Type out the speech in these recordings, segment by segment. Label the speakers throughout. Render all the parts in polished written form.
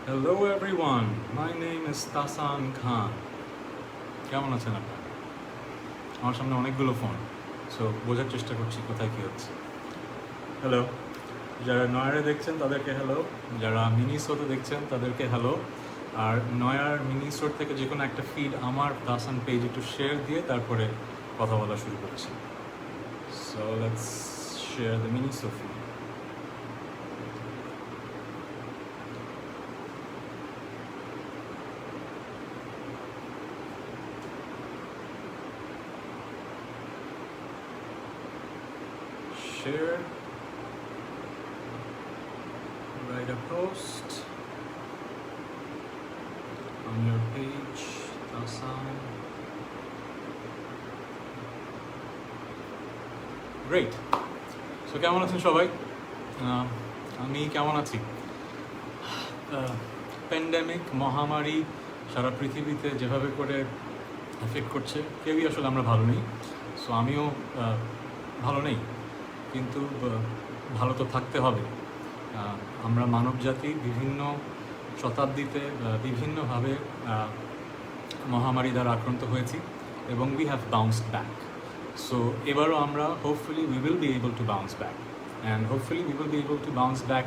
Speaker 1: Hello everyone, my name is Tasan Khan. কেমন আছেন আপনারা? আমার সামনে অনেকগুলো ফোন, সো বোঝার চেষ্টা করছি কোথায় কী হচ্ছে। হ্যালো, যারা নয়ারে দেখছেন তাদেরকে হ্যালো, যারা মিনিসোতে দেখছেন তাদেরকে হ্যালো। আর নয়ার মিনিসোর থেকে যে কোনো একটা ফিড আমার তাসান পেজ একটু শেয়ার দিয়ে তারপরে কথা বলা শুরু করছি। So let's share the Miniso feed. Share, write a post on your page, Tasan. Great. So কেমন আছেন সবাই? আমি কেমন আছি? প্যান্ডেমিক মহামারী সারা পৃথিবীতে যেভাবে করে এফেক্ট করছে, কেউই আসলে আমরা ভালো নেই। সো আমিও ভালো নেই, কিন্তু ভালো তো থাকতে হবে। আমরা মানবজাতি বিভিন্ন শতাব্দীতে বিভিন্নভাবে মহামারী দ্বারা আক্রান্ত হয়েছি এবং we have bounced back. So এবারও আমরা hopefully we will be able to bounce back, and hopefully we will be able to bounce back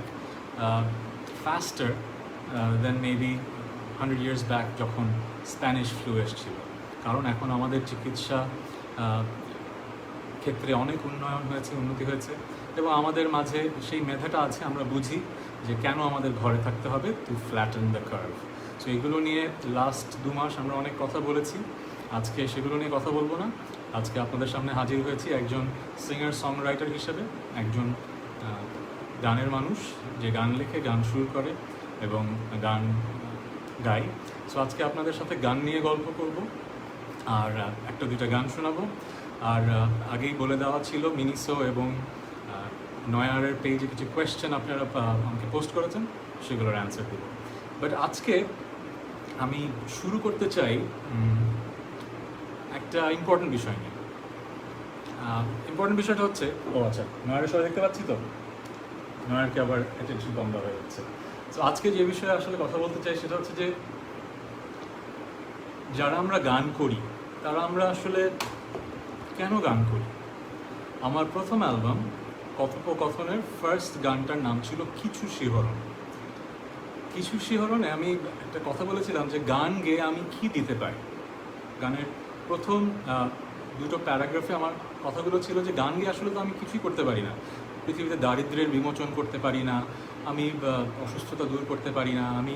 Speaker 1: faster than maybe 100 years back যখন স্প্যানিশ ফ্লু এসেছিল। কারণ এখন আমাদের চিকিৎসা ক্ষেত্রে অনেক উন্নতি হয়েছে এবং আমাদের মাঝে সেই মেধাটা আছে, আমরা বুঝি যে কেন আমাদের ঘরে থাকতে হবে, to flatten the curve. So এগুলো নিয়ে লাস্ট 2 মাস আমরা অনেক কথা বলেছি। আজকে সেগুলো নিয়ে কথা বলবো না। আজকে আপনাদের সামনে হাজির হয়েছি একজন সিঙ্গার সংরাইটার হিসেবে, একজন গানের মানুষ যে গান লেখে, গান সুর করে এবং গান গায়। সো আজকে আপনাদের সাথে গান নিয়ে গল্প করব আর একটা দুইটা গান শোনাবো। আর আগেই বলে দেওয়া ছিল মিনিসো এবং নয়ারের পেজে কিছু কোয়েশ্চেন আপনারা আমাকে পোস্ট করেছেন, সেগুলোর অ্যান্সার দেব। বাট আজকে আমি শুরু করতে চাই একটা ইম্পর্টেন্ট বিষয় নিয়ে। ইম্পর্টেন্ট বিষয়টা হচ্ছে, আচ্ছা, নয়ারের সবাই দেখতে পাচ্ছি তো, নয়ারকে আবার অ্যাটেনশন কম দেওয়া হয়ে যাচ্ছে। তো আজকে যে বিষয়ে আসলে কথা বলতে চাই সেটা হচ্ছে যে যারা আমরা গান করি তারা আমরা আসলে কেন গান করি। আমার প্রথম অ্যালবাম কথোপকথনের ফার্স্ট গানটার নাম ছিল কিছু শিহরণ। কিছু শিহরণে আমি একটা কথা বলেছিলাম যে গান গেয়ে আমি কি দিতে পারি। গানের প্রথম 2টো প্যারাগ্রাফে আমার কথাগুলো ছিল যে গান গেয়ে আসলে তো আমি কিছুই করতে পারি না, পৃথিবীতে দারিদ্র্যের বিমোচন করতে পারি না, আমি অসুস্থতা দূর করতে পারি না, আমি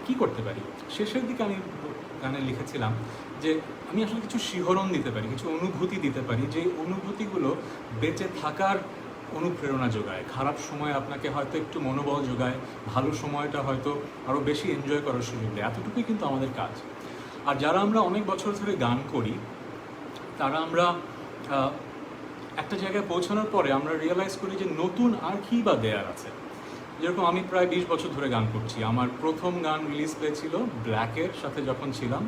Speaker 1: কি করতে পারি। শেষের দিকে আমি গানে লিখেছিলাম যে আমি আসলে কিছু শিহরণ দিতে পারি, কিছু অনুভূতি দিতে পারি, যে অনুভূতিগুলো বেঁচে থাকার অনুপ্রেরণা যোগায়। খারাপ সময় আপনাকে হয়তো একটু মনোবল যোগায়, ভালো সময়টা হয়তো আরও বেশি এনজয় করার সুযোগ দেয়। এতটুকুই কিন্তু আমাদের কাজ। আর যারা আমরা অনেক বছর ধরে গান করি তারা আমরা একটা জায়গায় পৌঁছানোর পরে আমরা রিয়েলাইজ করি যে নতুন আর কী বা দেয়ার আছে। যেরকম আমি প্রায় 20 বছর ধরে গান করছি। আমার প্রথম গান রিলিজ পেয়েছিল ব্ল্যাকের সাথে যখন ছিলাম,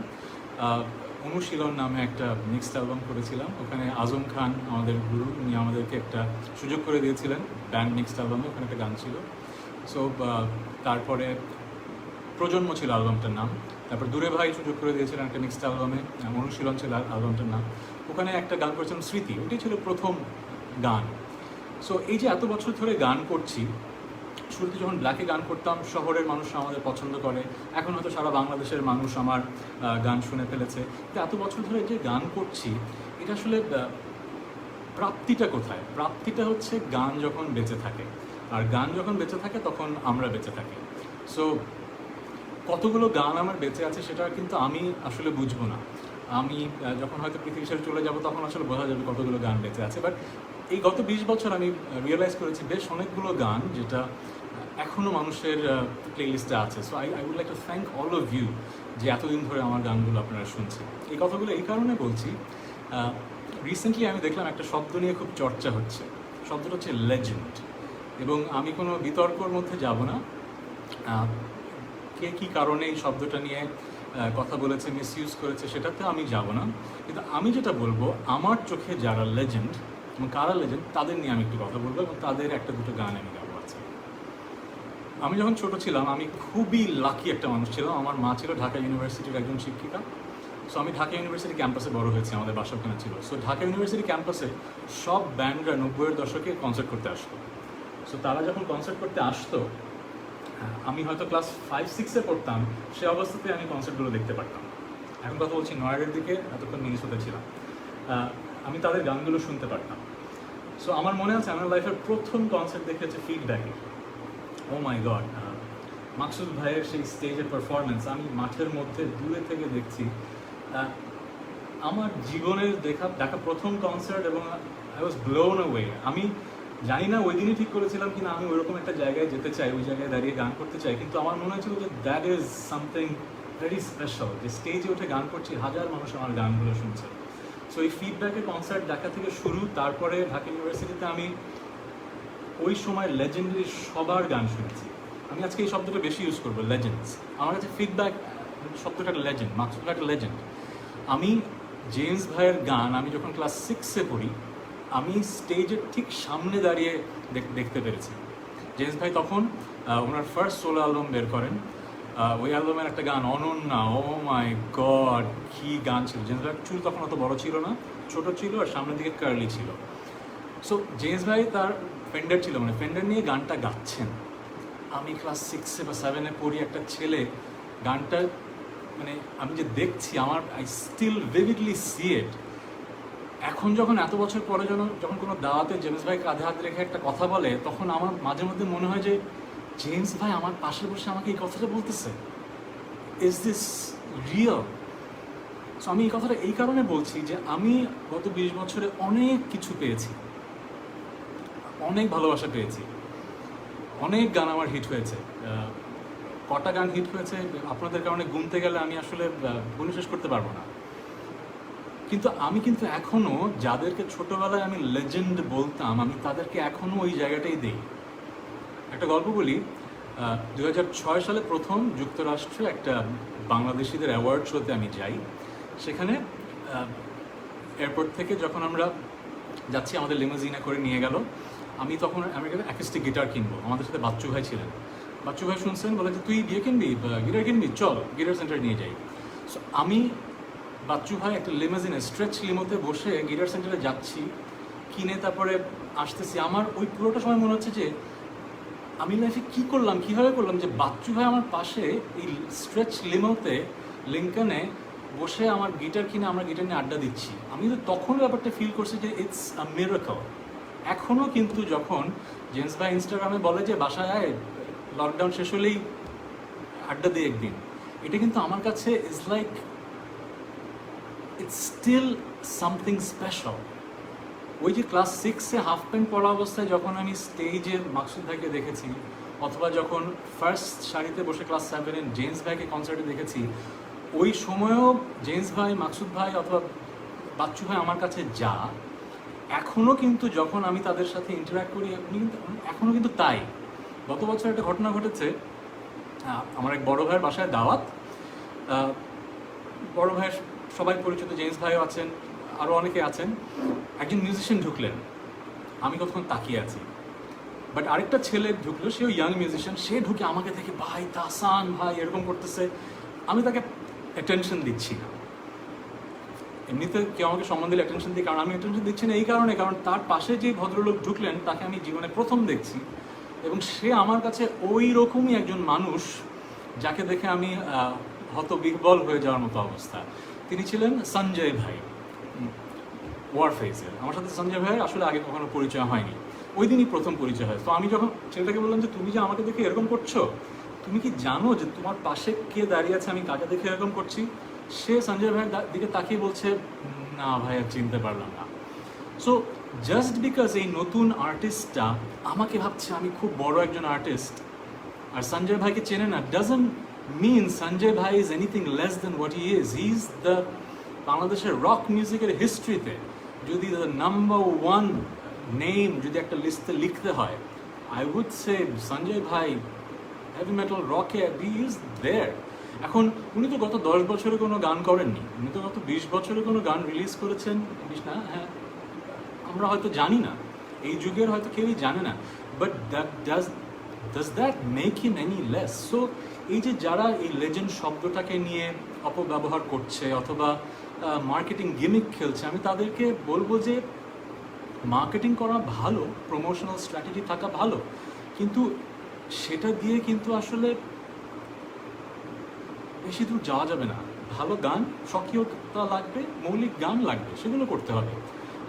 Speaker 1: অনুশীলন নামে একটা মিক্সড অ্যালবাম করেছিলাম। ওখানে আজম খান আমাদের গুরু, উনি আমাদেরকে একটা সুযোগ করে দিয়েছিলেন ব্যান্ড মিক্সড অ্যালবামে, ওখানে একটা গান ছিল। সো তারপরে প্রজন্ম ছিল অ্যালবামটার নাম। তারপর দূরে ভাই সুযোগ করে দিয়েছিলেন একটা মিক্সড অ্যালবামে, অনুশীলন ছিল অ্যালবামটার নাম। ওখানে একটা গান করেছিলাম স্মৃতি, ওটাই ছিল প্রথম গান। সো এই যে এত বছর ধরে গান করছি, শুরুতে যখন ব্ল্যাকে গান করতাম শহরের মানুষ আমাদের পছন্দ করে, এখন হয়তো সারা বাংলাদেশের মানুষ আমার গান শুনে ফেলেছে। তো এত বছর ধরে যে গান করছি, এটা আসলে প্রাপ্তিটা কোথায়? প্রাপ্তিটা হচ্ছে গান যখন বেঁচে থাকে, আর গান যখন বেঁচে থাকে তখন আমরা বেঁচে থাকি। সো কতগুলো গান আমার বেঁচে আছে সেটা কিন্তু আমি আসলে বুঝবো না। আমি যখন হয়তো পৃথিবী ছেড়ে চলে যাবো তখন আসলে বোঝা যাবে কতগুলো গান বেঁচে আছে। বাট এই গত 20 বছর আমি রিয়েলাইজ করেছি বেশ অনেকগুলো গান যেটা এখনও মানুষের প্লেলিস্টে আছে। So I would like to thank all of you যে এতদিন ধরে আমার গানগুলো আপনারা শুনছেন। এই কথাগুলো এই কারণে বলছি, রিসেন্টলি আমি দেখলাম একটা শব্দ নিয়ে খুব চর্চা হচ্ছে। শব্দটা হচ্ছে লেজেন্ড, এবং আমি কোনো বিতর্কর মধ্যে যাব না। কে কী কারণে এই শব্দটা নিয়ে কথা বলেছে, মিসইউজ করেছে, সেটাতে আমি যাব না। কিন্তু আমি যেটা বলবো, আমার চোখে যারা লেজেন্ড এবং কারা লেজেন্ড তাদের নিয়ে আমি একটু কথা বলবো এবং তাদের একটা দুটো গান আমি গাবো। আছে আমি যখন ছোট ছিলাম আমি খুবই লাকি একটা মানুষ ছিলাম। আমার মা ছিল ঢাকা ইউনিভার্সিটির একজন শিক্ষিকা। সো আমি ঢাকা ইউনিভার্সিটি ক্যাম্পাসে বড় হয়েছি, আমাদের বাসা ওখানে ছিল। সো ঢাকা ইউনিভার্সিটি ক্যাম্পাসে সব ব্যান্ডরা 90-এর দশকে কনসার্ট করতে আসতো। সো তারা যখন কনসার্ট করতে আসতো, আমি হয়তো ক্লাস 5-6-এ পড়তাম, সে অবস্থাতে আমি কনসার্টগুলো দেখতে পারতাম। এখন কথা বলছি নয়ারের দিকে, এতক্ষণ মিনিসোতে ছিলাম। আমি তাদের গানগুলো শুনতে পারতাম। সো আমার মনে আছে আমার লাইফের প্রথম কনসার্ট দেখেছে ফিডব্যাকে। ও মাই গড, মাকসুদ ভাইয়ের সেই স্টেজের পারফরমেন্স আমি মাঠের মধ্যে দূরে থেকে দেখছি। আমার জীবনের দেখা প্রথম কনসার্ট, এবং আই ওয়াজ ব্লোন অ্যাওয়ে। আমি জানি না ওই দিনই ঠিক করেছিলাম কিনা আমি ওইরকম একটা জায়গায় যেতে চাই, ওই জায়গায় দাঁড়িয়ে গান করতে চাই, কিন্তু আমার মনে হয়েছিল যে that is something very special, যে স্টেজে উঠে গান করছি, হাজার মানুষ আমার গানগুলো শুনছে। সো এই ফিডব্যাকের কনসার্ট দেখা থেকে শুরু। তারপরে ঢাকা ইউনিভার্সিটিতে আমি ওই সময় লেজেন্ডারি সবার গান শুনেছি। আমি আজকে এই শব্দটা বেশি ইউজ করবো, লেজেন্ডস। আমার কাছে ফিডব্যাক শব্দটা একটা লেজেন্ড, মাকসুদ একটা লেজেন্ড। আমি জেমস ভাইয়ের গান আমি যখন ক্লাস 6-এ পড়ি, আমি স্টেজের ঠিক সামনে দাঁড়িয়ে দেখতে পেরেছি। জেমস ভাই তখন ওনার ফার্স্ট সোলো অ্যালবাম বের করেন। ওই অ্যালবামের একটা গান অনন্যা, ও মাই গড, কি গান ছিল! জেমস ভাইয়ের চুল তখন অত বড় ছিল না, ছোট ছিল, আর সামনের দিকে কার্লি ছিল। সো জেমস ভাই তার ফেন্ডার ছিল, মানে ফেন্ডার নিয়ে গানটা গাচ্ছেন। আমি ক্লাস 6-এ বা 7-এ পড়ি, একটা ছেলে গানটা মানে আমি যে দেখছি, আমার আই স্টিল ভিভিডলি সি ইট। এখন যখন এত বছর পরে যখন কোনো দাওয়াতে জেমস ভাই কাঁধে হাত রেখে একটা কথা বলে, তখন আমার মাঝে মধ্যে মনে হয় যে জেমস ভাই আমার পাশে বসে আমাকে এই কথাটা বলতেছে। Is this real? সো আমি এই কথাটা এই কারণে বলছি যে আমি গত 20 বছরে অনেক কিছু পেয়েছি, অনেক ভালোবাসা পেয়েছি, অনেক গান আমার হিট হয়েছে। কটা গান হিট হয়েছে আপনাদের কারণে গুনতে গেলে আমি আসলে গুনে শেষ করতে পারবো না। কিন্তু আমি এখনও যাদেরকে ছোটোবেলায় আমি লেজেন্ড বলতাম, আমি তাদেরকে এখনও ওই জায়গাটাই দিই। একটা গল্প বলি। 2006 সালে প্রথম যুক্তরাষ্ট্রে একটা বাংলাদেশিদের অ্যাওয়ার্ড শোতে আমি যাই। সেখানে এয়ারপোর্ট থেকে যখন আমরা যাচ্ছি, আমাদের লিমোজিনে করে নিয়ে গেল। আমি তখন আমেরিকাতে অ্যাকুস্টিক গিটার কিনবো, আমাদের সাথে বাচ্চু ভাই ছিলেন। বাচ্চু ভাই শুনছেন, বলে যে তুই কিনবি, গিটার কিনবি, চল গিটার সেন্টারে নিয়ে যাই। সো আমি বাচ্চু ভাই একটা লিমোজিনে স্ট্রেচ লিমোতে বসে গিটার সেন্টারে যাচ্ছি, কিনে তারপরে আসতেছি। আমার ওই পুরোটা সময় মনে হচ্ছে যে আমি লাইফে কী করলাম, কীভাবে করলাম, যে বাচ্চু ভাই আমার পাশে এই স্ট্রেচ লিমোতে লিঙ্কনে বসে আমার গিটার কিনে আমরা গিটার নিয়ে আড্ডা দিচ্ছি। আমি কিন্তু তখন ব্যাপারটা ফিল করছি যে ইটস আ মিরাকল। এখনও কিন্তু যখন জেমস ভাই ইনস্টাগ্রামে বলে যে বাসায় আয়, লকডাউন শেষ হলেই আড্ডা দিই একদিন, এটা কিন্তু আমার কাছে is like it's still something special. ওই যে ক্লাস 6-এ হাফ প্যান্ট পরা অবস্থায় যখন আমি স্টেজে মাকসুদ ভাইকে দেখেছি, অথবা যখন ফার্স্ট সারিতে বসে ক্লাস 7-এ জেমস ভাইকে কনসার্টে দেখেছি, ওই সময়েও জেমস ভাই, মাকসুদ ভাই অথবা বাচ্চু ভাই আমার কাছে যা, এখনও কিন্তু যখন আমি তাদের সাথে ইন্টারাক্ট করি, এখনও কিন্তু তাই। গত বছর একটা ঘটনা ঘটেছে। আমার এক বড় ভাইয়ের বাসায় দাওয়াত। বড় ভাইয়ের সবাই পরিচিত, জেমস ভাইও আছেন, আরও অনেকে আছেন। একজন মিউজিশিয়ান ঢুকলেন, আমি কতক্ষণ তাকিয়ে আছি। বাট আরেকটা ছেলে ঢুকলো, সেও ইয়াং মিউজিশিয়ান। সে ঢুকে আমাকে দেখে ভাই তাহসান ভাই এরকম করতেছে। আমি তাকে অ্যাটেনশন দিচ্ছি না। এমনিতে কেউ আমাকে সম্মান দিলে অ্যাটেনশন দিই, কারণ আমি অ্যাটেনশন দিচ্ছি না এই কারণে, কারণ তার পাশে যে ভদ্রলোক ঢুকলেন তাকে আমি জীবনে প্রথম দেখছি, এবং সে আমার কাছে ওই রকমই একজন মানুষ যাকে দেখে আমি হতবিহ্বল হয়ে যাওয়ার মতো অবস্থা। তিনি ছিলেন সঞ্জয় ভাই, ওয়ারফেজের। আমার সাথে সঞ্জয় ভাইয়ের আসলে আগে কখনো পরিচয় হয়নি, ওই দিনই প্রথম পরিচয় হয়। তো আমি যখন ছেলেটাকে বললাম যে তুমি যে আমাকে দেখে এরকম করছো, তুমি কি জানো যে তোমার পাশে কে দাঁড়িয়ে আছে, আমি কাকে দেখে এরকম করছি? সে সঞ্জয় ভাইয়ের দিকে তাকিয়ে বলছে, না ভাই আর চিনতে পারলাম না। সো জাস্ট বিকজ এই নতুন আর্টিস্টটা আমাকে ভাবছে আমি খুব বড় একজন আর্টিস্ট, আর সঞ্জয় ভাইকে চেনে না, ডাজন্ট মিন সঞ্জয় ভাই is anything less than what he is. He is the বাংলাদেশের রক মিউজিকের হিস্ট্রিতে যদি দ্য নাম্বার 1 নেম যদি একটা লিস্টে লিখতে হয়, আই উড সে সঞ্জয় ভাই, হেভি মেটাল রকে হি ইজ দেয়ার। এখন উনি তো গত 10 বছরে কোনো গান করেননি, উনি তো গত 20 বছরে কোনো গান রিলিজ করেছেন, 20 না, হ্যাঁ, আমরা হয়তো জানি না, এই যুগের হয়তো কেউই জানে না। But that does that make him any less? So এই যে যারা এই লেজেন্ড শব্দটাকে নিয়ে অপব্যবহার করছে অথবা মার্কেটিং গিমিক খেলছে, আমি তাদেরকে বলবো যে মার্কেটিং করা ভালো, প্রমোশনাল স্ট্র্যাটেজি থাকা ভালো, কিন্তু সেটা দিয়ে কিন্তু আসলে বেশি দূর যাওয়া যাবে না। ভালো গান, স্বকীয়তা লাগবে, মৌলিক গান লাগবে, সেগুলো করতে হবে।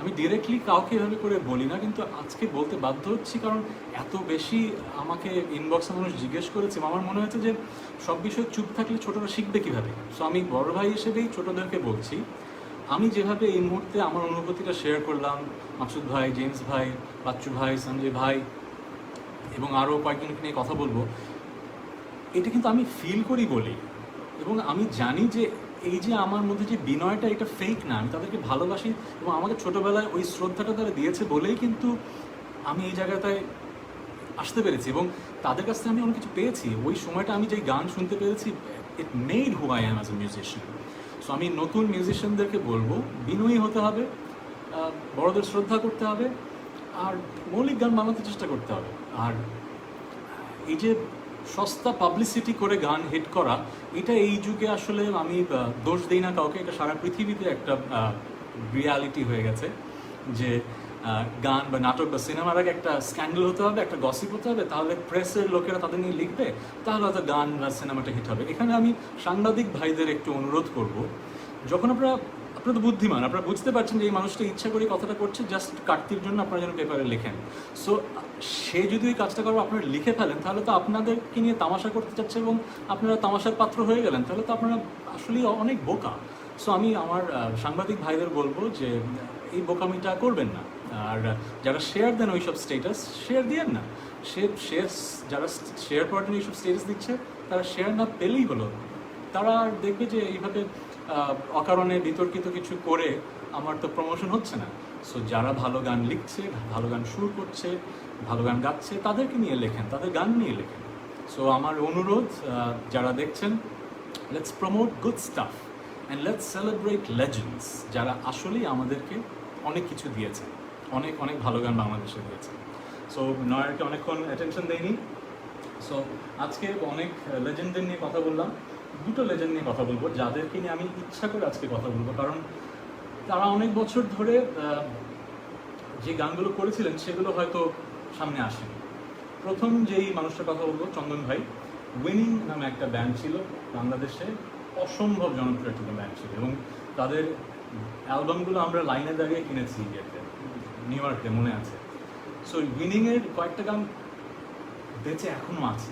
Speaker 1: আমি ডিরেক্টলি কাউকে এভাবে করে বলি না, কিন্তু আজকে বলতে বাধ্য হচ্ছি কারণ এত বেশি আমাকে ইনবক্সে মানুষ জিজ্ঞেস করেছে। আমার মনে হয়েছে যে সব বিষয়ে চুপ থাকলে ছোটরা শিখবে কীভাবে। সো আমি বড় ভাই হিসেবেই ছোটদেরকে বলছি, আমি যেভাবে এই মুহূর্তে আমার অনুভূতিটা শেয়ার করলাম, মাকসুদ ভাই, জেমস ভাই, বাচ্চু ভাই, সঞ্জয় ভাই এবং আরও কয়েকজনকে নিয়ে কথা বলবো, এটা কিন্তু আমি ফিল করি বলি, এবং আমি জানি যে এই যে আমার মধ্যে যে বিনয়টা, এটা ফেক না। আমি তাদেরকে ভালোবাসি এবং আমাকে ছোটোবেলায় ওই শ্রদ্ধাটা তারা দিয়েছে বলেই কিন্তু আমি এই জায়গাটায় আসতে পেরেছি এবং তাদের কাছ থেকে আমি অনেক কিছু পেয়েছি। ওই সময়টা আমি যে গান শুনতে পেরেছি, it made who I am as a musician. So আমি নতুন মিউজিশিয়ানদেরকে বলবো, বিনয়ী হতে হবে, বড়দের শ্রদ্ধা করতে হবে, আর মৌলিক গান বানাতে চেষ্টা করতে হবে। আর এই যে সস্তা পাবলিসিটি করে গান হিট করা, এটা এই যুগে আসলে আমি দোষ দিই না কাউকে, এটা সারা পৃথিবীতে একটা রিয়ালিটি হয়ে গেছে যে গান বা নাটক বা সিনেমার আগে একটা স্ক্যান্ডেল হতে হবে, একটা গসিপ হতে হবে, তাহলে প্রেসের লোকেরা তাদের নিয়ে লিখবে, তাহলে হয়তো গান বা সিনেমাটা হিট হবে। এখানে আমি সাংবাদিক ভাইদের একটু অনুরোধ করব, যখন আপনারা তো বুদ্ধিমান, আপনারা বুঝতে পারছেন যে এই মানুষটা ইচ্ছা করে কথাটা করছে জাস্ট কাটতির জন্য, আপনারা যেন পেপারে লেখেন। সো সে যদি ওই কাজটা করবো আপনারা লিখে ফেলেন, তাহলে তো আপনাদেরকে নিয়ে তামাশা করতে চাচ্ছে এবং আপনারা তামাশার পাত্র হয়ে গেলেন, তাহলে তো আপনারা আসলেই অনেক বোকা। সো আমি আমার সাংবাদিক ভাইদের বলবো যে এই বোকামিটা করবেন না। আর যারা শেয়ার দেন ওইসব স্টেটাস, শেয়ার দিয়েন না। যারা শেয়ার করার জন্য এইসব স্টেটাস দিচ্ছে, তারা শেয়ার না পেলেই হলো। তারা দেখবে যে এইভাবে অকারণে বিতর্কিত কিছু করে আমার তো প্রমোশন হচ্ছে না। সো যারা ভালো গান লিখছে, ভালো গান সুর করছে, ভালো গান গাচ্ছে, তাদেরকে নিয়ে লেখেন, তাদের গান নিয়ে লেখেন। সো আমার অনুরোধ, যারা দেখছেন, let's promote good staff and let's celebrate legends, যারা আসলেই আমাদেরকে অনেক কিছু দিয়েছে, অনেক অনেক ভালো গান বাংলাদেশে দিয়েছে। সো নয়ারকে অনেকক্ষণ অ্যাটেনশন দেয়নি। সো আজকে অনেক লেজেন্ডদের নিয়ে কথা বললাম, দুটো লেজেন্ড নিয়ে কথা বলবো যাদেরকে নিয়ে আমি ইচ্ছা করে আজকে কথা বলবো, কারণ তারা অনেক বছর ধরে যে গানগুলো করেছিলেন সেগুলো হয়তো সামনে আসেনি। প্রথম যেই মানুষটার কথা বলবো, চন্দন ভাই। উইনিং নামে একটা ব্যান্ড ছিল বাংলাদেশে, অসম্ভব জনপ্রিয় একটা ব্যান্ড ছিল এবং তাদের অ্যালবামগুলো আমরা লাইনে দাঁড়িয়ে কিনেছি নিউ ইয়র্কে, মনে আছে। সো উইনিংয়ের কয়েকটা গান বেঁচে এখনও আছে।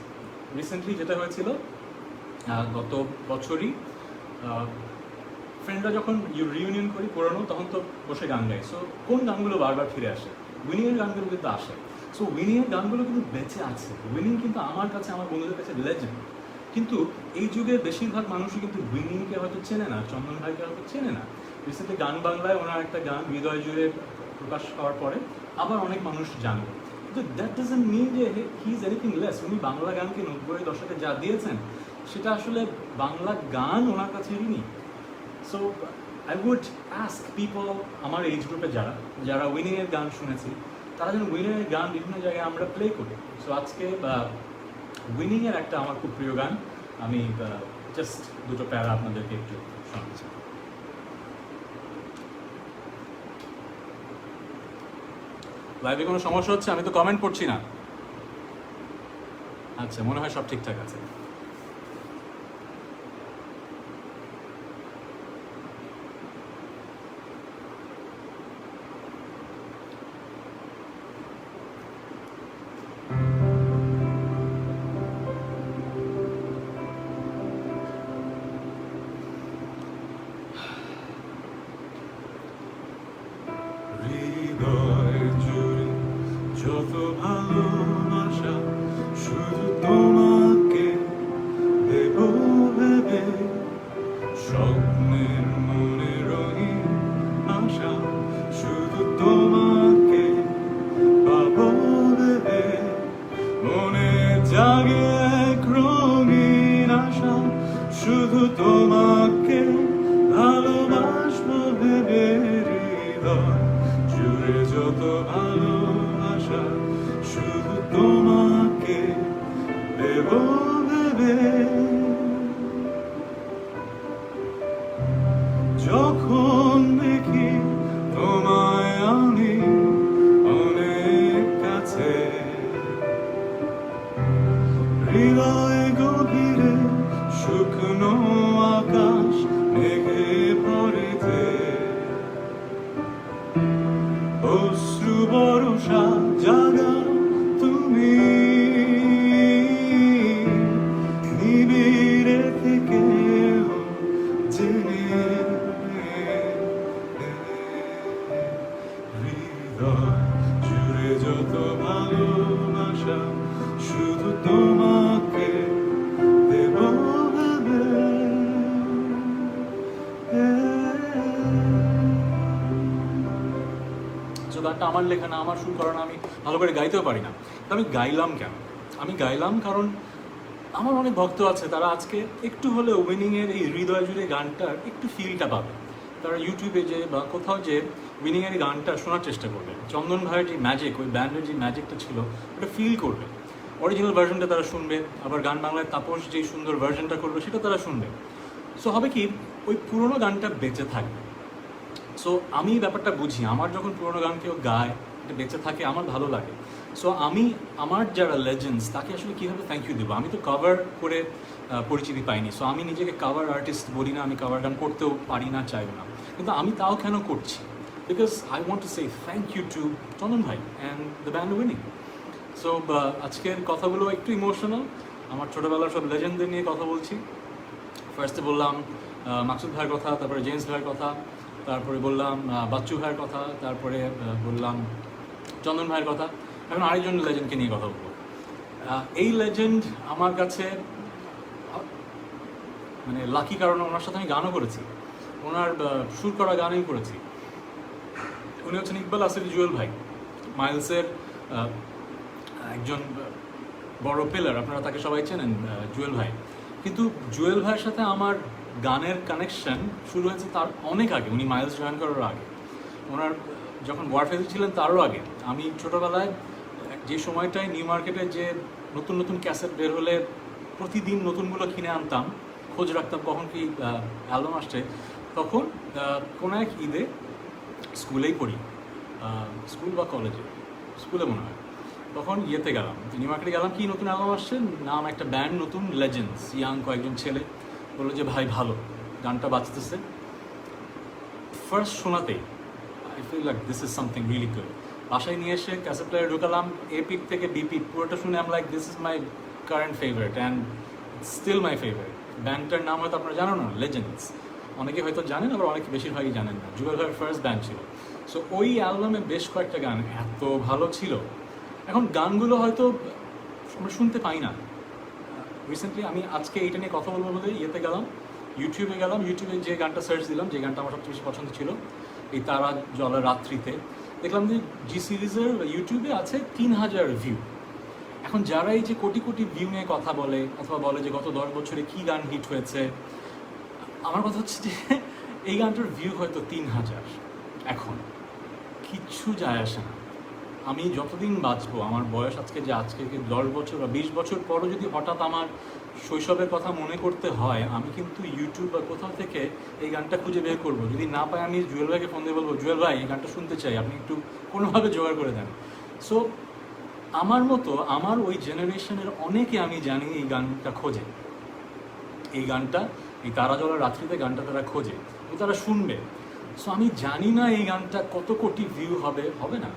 Speaker 1: রিসেন্টলি যেটা হয়েছিল গত বছরই, ফ্রেন্ডরা যখন রিউনিয়ন করি পুরনো, তখন তো বসে গান গাই। সো কোন গানগুলো বারবার ফিরে আসে? উইনিংয়ের গানগুলো কিন্তু আসে। সো উইনিংয়ের গানগুলো কিন্তু বেঁচে আছে। উইনিং কিন্তু আমার কাছে, আমার বন্ধুদের কাছে লেজেন্ড। কিন্তু এই যুগে বেশিরভাগ মানুষই কিন্তু উইনিংকে হয়তো চেনে না, চন্দন ভাইকে হয়তো চেনে না। রিসেন্টলি গান বাংলায় ওনার একটা গান হৃদয় জুড়ে প্রকাশ হওয়ার পরে আবার অনেক মানুষ জানবে। কিন্তু দ্যাট ডাজন্ট মিন যে হি ইজ এনিথিং লেস। উনি বাংলা গানকে 90-এর দশকে যা দিয়েছেন, সেটা আসলে বাংলা গান ওনার কাছে ঋণী। So I would ask people, আমার এইজ গ্রুপে যারা উইনিংয়ের গান শুনেছি, তারা যেন উইনিংয়ের গান বিভিন্ন জায়গায় আমরা প্লে করি। সো আজকে উইনিংয়ের একটা আমার খুব প্রিয় গান, আমি জাস্ট দুটো প্যারা আপনাদেরকে একটু শোনাচ্ছি। লাইভে কোনো সমস্যা হচ্ছে? আমি তো কমেন্ট পড়ছি না। আচ্ছা, মনে হয় সব ঠিকঠাক আছে। যত ভালোবাসা শুধু তোমাকে দেব ভেবে, স্বপ্নের মনে রঙিন আশা শুধু তোমাকে পাবো ভেবে, মনে জাগে এক রঙিন আশা শুধু তোমাকে ভালোবাসবো ভেবে, হৃদয় জুড়ে যত ভালোবাসা শুধু তোমাকে হৃদয় গভীরে শুকনো আকাশ মেঘে ভরেছে, অশ্রু বর্ষা জাগা তুমি, নিবিড়ে থেকে জেনে হৃদয় জুড়ে যত ভালোবাসা শুধু তোমাকে দেব ভেবে। গানটা আমার লেখা না, আমার সুর করা না, আমি ভালো করে গাইতেও পারি না। তো আমি গাইলাম কেন? আমি গাইলাম কারণ আমার অনেক ভক্ত আছে, তারা আজকে একটু হলেও উইনিংয়ের এই হৃদয় জুড়ে গানটার একটু ফিলটা পাবে। তারা ইউটিউবে যে বা কোথাও যে উইনিংয়ের এই গানটা শোনার চেষ্টা করবে, চন্দন ভাইয়ের যে ম্যাজিক, ওই ব্যান্ডের যে ম্যাজিকটা ছিল ওটা ফিল করবে। অরিজিনাল ভার্সনটা তারা শুনবে, আবার গান বাংলায় তাপস যেই সুন্দর ভার্সনটা করবে সেটা তারা শুনবে। সো হবে কি, ওই পুরোনো গানটা বেঁচে থাকবে। সো আমি ব্যাপারটা বুঝি, আমার যখন পুরোনো গান কেউ গায়, এটা বেঁচে থাকে, আমার ভালো লাগে। সো আমি আমার যারা লেজেন্ডস তাকে আসলে কীভাবে থ্যাংক ইউ দেবো? আমি তো কভার করে পরিচিতি পাইনি। সো আমি নিজেকে কভার আর্টিস্ট বলি না, আমি কভার গান করতেও পারি না, চাইও না, কিন্তু আমি তাও কেন করছি? Because I want to say thank you to Chandan ভাই and the band Winning. So আজকের কথাগুলো একটু ইমোশনাল, আমার ছোটোবেলার সব লেজেন্ডদের নিয়ে কথা বলছি। ফার্স্টে বললাম মাকসুদ ভাইয়ের কথা, তারপরে জেমস ভাইয়ের কথা, তারপরে বললাম বাচ্চু ভাইয়ের কথা, তারপরে বললাম চন্দন ভাইয়ের কথা। এখন আরেকজন লেজেন্ডকে নিয়ে কথা বলবো। এই লেজেন্ড আমার কাছে মানে লাকি, কারণ ওনার সাথে আমি গানও করেছি, ওনার সুর করা গানই করেছি। উনি হচ্ছেন ইকবাল আসিফ জুয়েল ভাই, মাইলসের একজন বড় পিলার, আপনারা তাকে সবাই চেনেন জুয়েল ভাই। কিন্তু জুয়েল ভাইয়ের সাথে আমার গানের কানেকশন শুরু হয়েছে তার অনেক আগে, উনি মাইলস জয়েন করার আগে, ওনার যখন ওয়ারফেজে ছিলেন তারও আগে। আমি ছোটোবেলায় যে সময়টায় নিউ মার্কেটে যে নতুন নতুন ক্যাসেট বের হলে প্রতিদিন নতুনগুলো কিনে আনতাম, খোঁজ রাখতাম কখন কি অ্যালবাম আসছে, তখন কোনো এক ঈদে স্কুলেই পড়ি, স্কুল বা কলেজে, স্কুলে মনে হয়, তখন ইয়েতে গেলাম, নিউ মার্কেটে গেলাম, কি নতুন অ্যালবাম আসছে, নাম একটা ব্যান্ড নতুন, লেজেন্ডস, ইয়াং কয়েকজন ছেলে, বললো যে ভাই ভালো গানটা বাজতেছে। ফার্স্ট শোনাতেই I feel like this is something really good. বাসায় নিয়ে এসে ক্যাসেট প্লেয়ারে ঢুকালাম, এ পিক থেকে বি পিক পুরোটা শুনে I'm like this is my current favourite and still my favourite. ব্যান্ডটার নাম হয়তো আপনারা জানো না, লেজেন্ডস, অনেকে হয়তো জানেন, আবার অনেকে বেশিরভাগই জানেন না। জুয়েল ভাইয়ের ফার্স্ট ব্যান্ড ছিল। সো ওই অ্যালবামে বেশ কয়েকটা গান এত ভালো ছিল, এখন গানগুলো হয়তো আমরা শুনতে পাই না। রিসেন্টলি আমি আজকে এইটা নিয়ে কথা বলবো বলে ইয়েতে গেলাম, ইউটিউবে গেলাম, ইউটিউবে যে গানটা সার্চ দিলাম, যে গানটা আমার সবচেয়ে বেশি পছন্দ ছিল, এই তারা জলা রাত্রিতে, দেখলাম যে জি সিরিজের ইউটিউবে আছে 3000 ভিউ। এখন যারা এই যে কোটি কোটি ভিউ নিয়ে কথা বলে, অথবা বলে যে গত 10 বছরে কী গান হিট হয়েছে, আমার কথা হচ্ছে যে এই গানটার ভিউ হয়তো 3000, এখন কিচ্ছু যায় আসে না। আমি যতদিন বাঁচবো, আমার বয়স আজকে 10 বছর বা 20 বছর পরও যদি হঠাৎ আমার শৈশবের কথা মনে করতে হয়, আমি কিন্তু ইউটিউব বা কোথাও থেকে এই গানটা খুঁজে বের করবো। যদি না পাই, আমি জুয়েল ভাইকে ফোন দিয়ে বলবো, জুয়েল ভাই এই গানটা শুনতে চাই, আপনি একটু কোনোভাবে জোগাড় করে দেন। সো আমার মতো আমার ওই জেনারেশনের অনেকে আমি জানি এই গানটা খোঁজে, এই গানটা, এই তারা জলা রাত্রিতে গানটা তারা খোঁজে, তারা শুনবে। সো আমি জানি না এই গানটা কত কোটি ভিউ হবে, হবে না,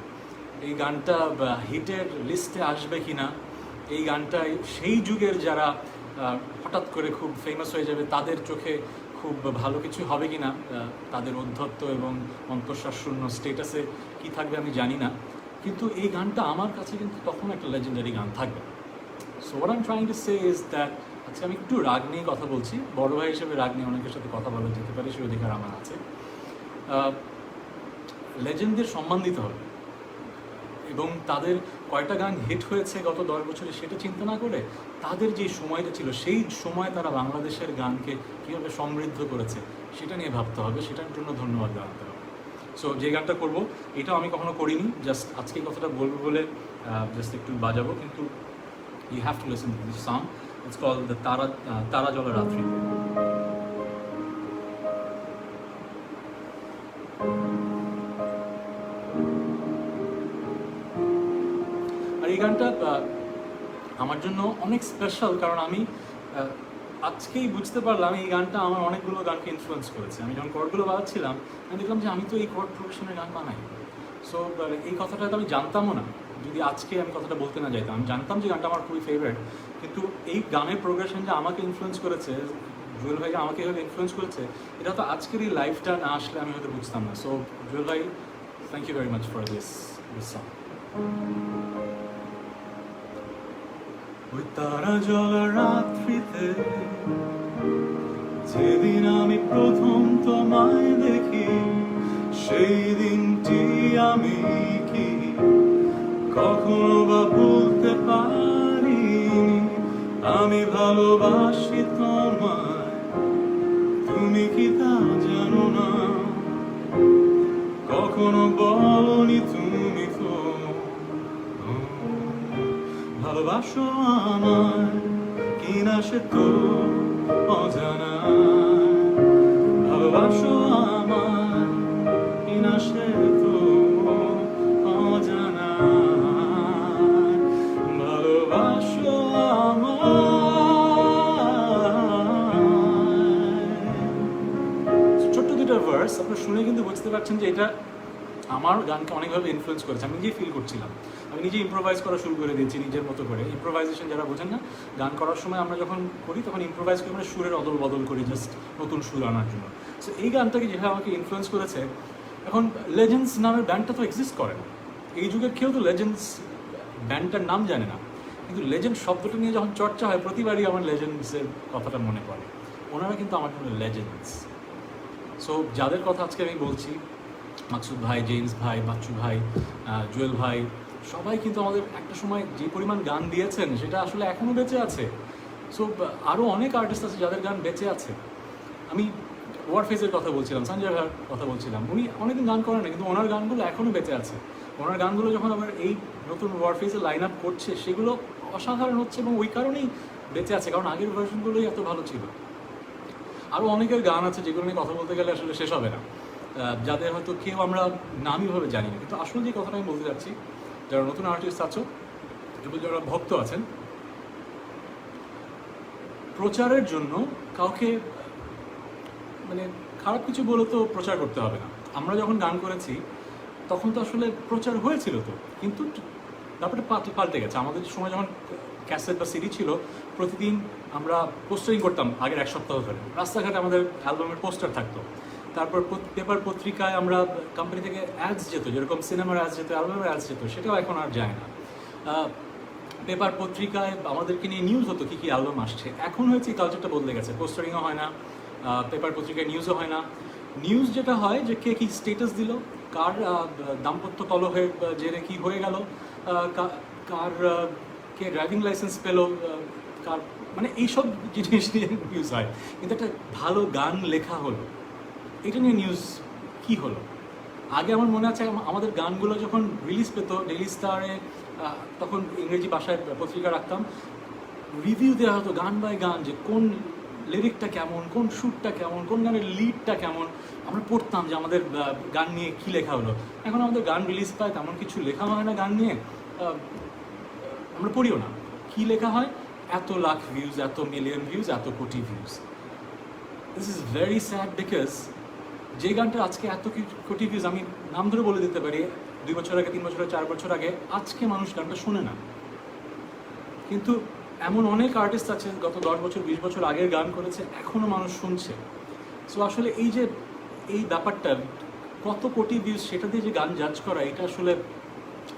Speaker 1: এই গানটা হিটের লিস্টে আসবে কি না, এই গানটা সেই যুগের যারা হঠাৎ করে খুব ফেমাস হয়ে যাবে তাদের চোখে খুব ভালো কিছু হবে কি না, তাদের অধ্যত্ত এবং অন্তঃশ্বাসশূন্য স্টেটাসে কি থাকবে আমি জানি না, কিন্তু এই গানটা আমার কাছে কিন্তু তখন একটা লেজেন্ডারি গান থাকবে। So what I am trying to say is that, আচ্ছা আমি একটু রাগ নিয়ে কথা বলছি, বড় ভাই হিসেবে রাগ নিয়ে অনেকের সাথে কথা বলা যেতে পারে, সেই অধিকার আমার আছে। লেজেন্ডদের সম্মান দিতে হবে, এবং তাদের কয়টা গান হিট হয়েছে গত 10 বছরে সেটা চিন্তা না করে, তাদের যে সময়টা ছিল সেই সময় তারা বাংলাদেশের গানকে কীভাবে সমৃদ্ধ করেছে সেটা নিয়ে ভাবতে হবে, সেটার জন্য ধন্যবাদ জানাতে হবে। সো যে গানটা করবো, এটাও আমি কখনো করিনি, জাস্ট আজকে কথাটা বলবো বলে জাস্ট একটু বাজাবো, কিন্তু you have to listen to this song, it's called the তারা জলা রাত্রিতে। আর এই গানটা আমার জন্য অনেক স্পেশাল, কারণ আমি আজকেই বুঝতে পারলাম এই গানটা আমার অনেকগুলো গানকে ইনফ্লুয়েন্স করেছে। আমি যখন কর্ডগুলো বাজাচ্ছিলাম আমি দেখলাম যে আমি তো এই কর্ড প্রফেশনের গান বানাই। সো এই কথাটা তো আমি জানতামও না যদি আজকে আমি কথাটা বলতে না যাইতাম। আমি জানতাম যে গানটা আমার খুবই ফেভারিট, কিন্তু এই গানের প্রোগ্রেশন যে আমাকে ইনফ্লুয়েন্স করেছে, জুয়েল ভাই আমাকে হয়তো ইনফ্লুয়েন্স করেছে, এটা তো আজকের এই লাইফটা না আসলে আমি হয়তো বুঝতাম না। সো জুয়েল ভাই, thank you very much for this song. ওই তারা জলা রাত্রিতে যেদিন আমি প্রথম তোমায় দেখি, সেই দিনটি আমি কি কখনো বা ভুলতে পারি। আমি ভালোবাসি তোমায়, তুমি কি তা জানো না? কখনো বলনি তুমি তো ভালোবাসো আমায়, কিনা সে তো অজানা। ভালোবাসো আমায়, কিনা সে তো অজানা। ভালোবাসো আমায়। ছোট্ট দুটো ভার্স আপনারা শুনে কিন্তু বুঝতে পারছেন যে এটা আমার গানকে অনেকভাবে ইনফ্লুয়েন্স করেছে। আমি নিজেই ফিল করছিলাম, আমি নিজে ইম্প্রোভাইজ করা শুরু করে দিয়েছি নিজের মতো করে। ইম্প্রোভাইজেশন যারা বোঝেন না, গান করার সময় আমরা যখন করি তখন ইম্প্রোভাইজ করে আমরা সুরের অদল বদল করি জাস্ট নতুন সুর আনার জন্য। সো এই গানটাকে যেভাবে আমাকে ইনফ্লুয়েন্স করেছে, এখন লেজেন্ডস নামের ব্যান্ডটা তো এক্সিস্ট করে না। এই যুগের কেউ তো লেজেন্ডস ব্যান্ডটার নাম জানে না, কিন্তু লেজেন্ড শব্দটা নিয়ে যখন চর্চা হয় প্রতিবারই আমার লেজেন্ডসের কথাটা মনে পড়ে। ওনারা কিন্তু আমার জন্য লেজেন্ডস। সো যাদের কথা আজকে আমি বলছি, মাকসুদ ভাই, জেমস ভাই, বাচ্চু ভাই, জুয়েল ভাই, সবাই কিন্তু আমাদের একটা সময় যে পরিমাণ গান দিয়েছেন সেটা আসলে এখনও বেঁচে আছে। সো আরও অনেক আর্টিস্ট আছে যাদের গান বেঁচে আছে। আমি ওয়ারফেজের কথা বলছিলাম, সঞ্জয় ভাইয়ের কথা বলছিলাম, উনি অনেকদিন গান করেন না, কিন্তু ওনার গানগুলো এখনও বেঁচে আছে। ওনার গানগুলো যখন আবার এই নতুন ওয়ারফেজে লাইন আপ করছে সেগুলো অসাধারণ হচ্ছে, এবং ওই কারণেই বেঁচে আছে, কারণ আগের ভার্সনগুলোই এত ভালো ছিল। আরও অনেকের গান আছে যেগুলো নিয়ে কথা বলতে গেলে আসলে শেষ হবে না, যাদের হয়তো কেউ আমরা নামইভাবে জানি না। কিন্তু আসলে যে কথাটা আমি বলতে যাচ্ছি, যারা নতুন আর্টিস্ট আছো, যারা ভক্ত আছেন, প্রচারের জন্য কাউকে মানে খারাপ কিছু বলে তো প্রচার করতে হবে না। আমরা যখন গান করেছি তখন তো আসলে প্রচার হয়েছিল তো, কিন্তু ব্যাপারটা পাল্টে গেছে। আমাদের সময় যখন ক্যাসেট বা সিডি ছিল, প্রতিদিন আমরা পোস্টারিং করতাম আগের এক সপ্তাহ ধরে, রাস্তাঘাটে আমাদের অ্যালবামের পোস্টার থাকতো। তারপর পেপার পত্রিকায় আমরা কোম্পানি থেকে অ্যাডস যেত, যেরকম সিনেমার অ্যাডস যেত, অ্যালবামের অ্যাডস যেত, সেটাও এখন আর যায় না। পেপার পত্রিকায় আমাদেরকে নিয়ে নিউজ হতো কী কী অ্যালবাম আসছে। এখন হয়েছে এই কালচারটা বদলে গেছে, পোস্টারিংও হয় না, পেপার পত্রিকায় নিউজও হয় না। নিউজ যেটা হয় যে কে কী স্টেটাস দিল, কার দাম্পত্য কলহের জেরে কী হয়ে গেল, কার কে ড্রাইভিং লাইসেন্স পেলো, কার মানে এইসব জিনিস নিয়ে নিউজ হয়। কিন্তু একটা ভালো গান লেখা হলো, এটা নিয়ে নিউজ কী হলো। আগে আমার মনে আছে আমাদের গানগুলো যখন রিলিজ পেত ডেইলি স্টারে, তখন ইংরেজি ভাষায় পত্রিকা রাখতাম, রিভিউ দেওয়া হতো গান বাই গান, যে কোন লিরিকটা কেমন, কোন সুরটা কেমন, কোন গানের লিডটা কেমন, আমরা পড়তাম যে আমাদের গান নিয়ে কী লেখা হলো। এখন আমাদের গান রিলিজ পায়, তেমন কিছু লেখা হয় না গান নিয়ে, আমরা পড়িও না। কী লেখা হয়? এত লাখ ভিউজ, এত মিলিয়ন ভিউজ, এত কোটি views. This is very sad, because যে গানটা আজকে এত কোটি ভিউজ, আমি নাম ধরে বলে দিতে পারি, 2 বছর আগে, 3 বছর আগে, 4 বছর আগে, আজকে মানুষ গানটা শোনে না। কিন্তু এমন অনেক আর্টিস্ট আছে গত 10 বছর 20 বছর আগের গান করেছে, এখনও মানুষ শুনছে। সো আসলে এই যে এই ব্যাপারটা কত কোটি ভিউজ সেটা দিয়ে যে গান জাজ করা, এটা আসলে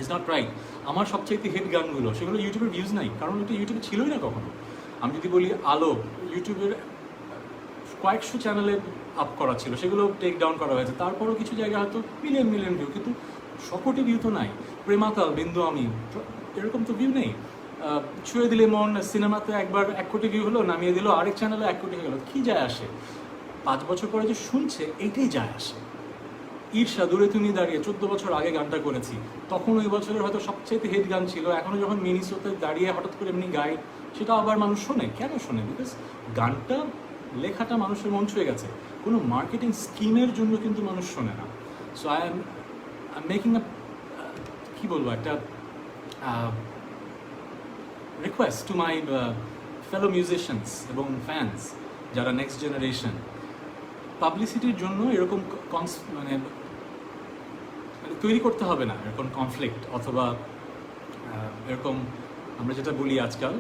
Speaker 1: ইজ নট রাইট। আমার সবচাইতে হিট গানগুলো সেগুলো ইউটিউবের ভিউজ নাই, কারণ এটা ইউটিউবে ছিলই না কখনো। আমি যদি বলি আলো, ইউটিউবের কয়েকশো চ্যানেলে আপ করা ছিল, সেগুলো টেক ডাউন করা হয়েছে, তারপরও কিছু জায়গায় হয়তো মিলিয়ন মিলিয়ন ভিউ, কিন্তু সকটি ভিউ তো নাই। প্রেমাতাল, বিন্দু আমি, এরকম তো ভিউ নেই। ছুঁয়ে দিলে মন সিনেমাতে একবার 1 কোটি ভিউ হলো, নামিয়ে দিল আরেক চ্যানেলে 1 কোটি হয়ে গেলো, কী যায় আসে? 5 বছর পরে যে শুনছে এইটাই যায় আসে। ঈর্ষা, দূরে তুমি দাঁড়িয়ে 14 বছর আগে গানটা করেছি, তখন ওই বছরের হয়তো সবচেয়ে হিট গান ছিল। এখনও যখন মিনিসোতে দাঁড়িয়ে হঠাৎ করে এমনি গাই, সেটা আবার মানুষ শোনে। কেন শোনে? বিকজ গানটা, লেখাটা মানুষের মন ছুঁয়ে গেছে। কোনো মার্কেটিং স্কিমের জন্য কিন্তু মানুষ শোনে না। So I am making a, কী বলবো, একটা request to my fellow musicians এবং ফ্যান্স যারা নেক্সট জেনারেশন, পাবলিসিটির জন্য এরকম মানে তৈরি করতে হবে না এরকম কনফ্লিক্ট, অথবা এরকম আমরা যেটা বলি আজকাল,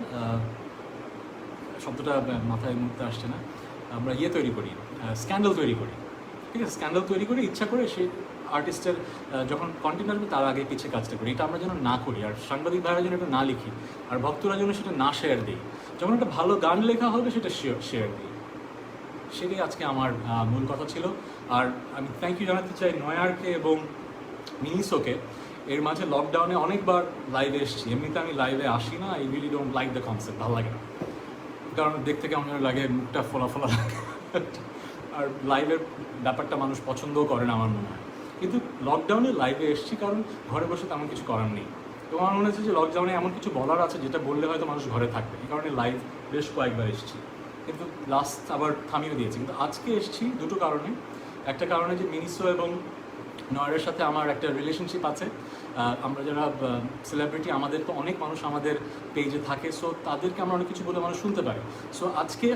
Speaker 1: শব্দটা মাথায় মুহূর্তে আসছে না, আমরা তৈরি করি, স্ক্যান্ডাল তৈরি করি, ঠিক আছে? স্ক্যান্ডাল তৈরি করে ইচ্ছা করে সেই আর্টিস্টের যখন কন্টেন্ট আসবে তার আগে পিছিয়ে কাজটা করি। এটা আমরা যেন না করি, আর সাংবাদিক ভাইরা যেন এটা না লিখি, আর ভক্তরা যেন সেটা না শেয়ার দিই। যখন একটা ভালো গান লেখা হবে সেটা শেয়ার দিই। সেটাই আজকে আমার মূল কথা ছিল। আর আমি থ্যাংক ইউ জানাতে চাই নয়ারকে এবং মিনিসোকে। এর মাঝে লকডাউনে অনেকবার লাইভে এসেছি, এমনিতে আমি লাইভে আসি না, I really don't like the concept, ভালো লাগে না, কারণ দেখতে কেমন লাগে, মুখটা ফোলা ফোলা লাগে, আর লাইভের ব্যাপারটা মানুষ পছন্দও করে না আমার মনে হয়। কিন্তু লকডাউনে লাইভে এসেছি কারণ ঘরে বসে তেমন কিছু করার নেই। তো আমার মনে হচ্ছে যে লকডাউনে এমন কিছু বলার আছে যেটা বললে হয়তো মানুষ ঘরে থাকবে, এই কারণে লাইভ বেশ কয়েকবার এসেছি, কিন্তু লাস্ট আবার থামিয়ে দিয়েছি। কিন্তু আজকে এসেছি দুটো কারণে। একটা কারণে যে মিনিসো এবং নয়ারের সাথে আমার একটা রিলেশনশিপ আছে। আমরা যারা সেলিব্রিটি, আমাদের তো অনেক মানুষ আমাদের পেজে থাকে, সো তাদেরকে আমরা অনেক কিছু বলে মানুষ শুনতে পারে। সো আজকে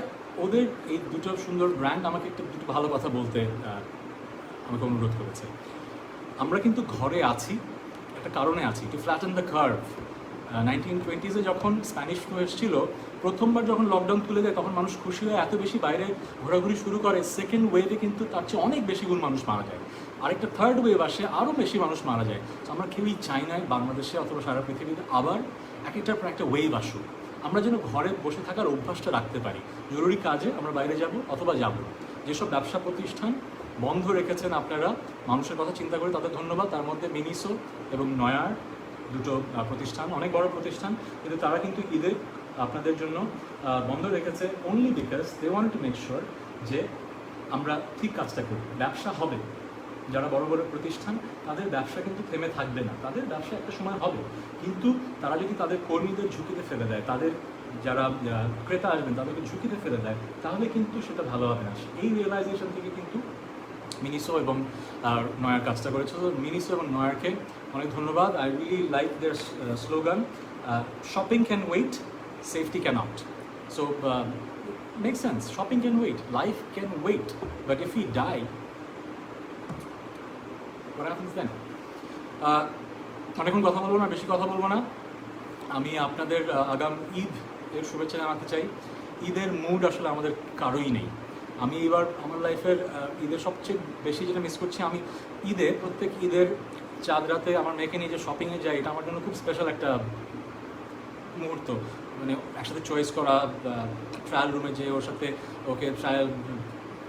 Speaker 1: ওদের এই দুটো সুন্দর ব্র্যান্ড আমাকে দুটো ভালো কথা বলতে আমাকে অনুরোধ করেছে। আমরা কিন্তু ঘরে আছি একটা কারণে আছি, two flatten the curve. 1920s যখন স্প্যানিশ ফ্লু এসেছিল, প্রথমবার যখন লকডাউন তুলে দেয় তখন মানুষ খুশি হয়ে এত বেশি বাইরে ঘোরাঘুরি শুরু করে, সেকেন্ড ওয়েভে কিন্তু তার চেয়ে অনেক বেশি গুণ মানুষ মারা যায়, আরেকটা থার্ড ওয়েভ আসে, আরও বেশি মানুষ মারা যায়। তো আমরা কেউই চাই না বাংলাদেশে অথবা সারা পৃথিবীতে আবার একটার পর একটা ওয়েভ আসুক। আমরা যেন ঘরে বসে থাকার অভ্যাসটা রাখতে পারি, জরুরি কাজে আমরা বাইরে যাব অথবা যাব। যেসব ব্যবসা প্রতিষ্ঠান বন্ধ রেখেছেন আপনারা মানুষের কথা চিন্তা করে, তাদের ধন্যবাদ। তার মধ্যে মিনিসো এবং নয়ার দুটো প্রতিষ্ঠান, অনেক বড় প্রতিষ্ঠান, কিন্তু তারা কিন্তু ঈদে আপনাদের জন্য বন্ধ রেখেছে only because they want to make sure যে আমরা ঠিক কাজটা করি। ব্যবসা হবে, যারা বড় বড় প্রতিষ্ঠান তাদের ব্যবসা কিন্তু থেমে থাকবে না, তাদের ব্যবসা একটা সময় হবে, কিন্তু তারা যদি তাদের কর্মীদের ঝুঁকিতে ফেলে দেয়, তাদের যারা ক্রেতা আসবেন তাদেরকে ঝুঁকিতে ফেলে দেয়, তাহলে কিন্তু সেটা ভালো হবে না। এই রিয়েলাইজেশন থেকে কিন্তু মিনিসো এবং নয়ার কাজটা করেছে। তো মিনিসো এবং নয়ারকে অনেক ধন্যবাদ। I really like their slogan, shopping can wait, safety can not. So make sense, shopping can wait, life can wait, but if you die what happens then? অনেকক্ষণ কথা বলবো না, বেশি কথা বলবো না। আমি আপনাদের আগাম ঈদ এর শুভেচ্ছা জানাতে চাই। ঈদের মুড আসলে আমাদের কারোই নেই। আমি এবার আমার লাইফের ঈদের সবচেয়ে বেশি যেটা মিস করছি, আমি ঈদে প্রত্যেক ঈদের চাঁদ রাতে আমার মেয়েকে নিয়ে যে শপিংয়ে যাই, এটা আমার জন্য খুব স্পেশাল একটা মুহূর্ত। মানে একসাথে চয়েস করা, ট্রায়াল রুমে যেয়ে ওর সাথে ওকে ট্রায়াল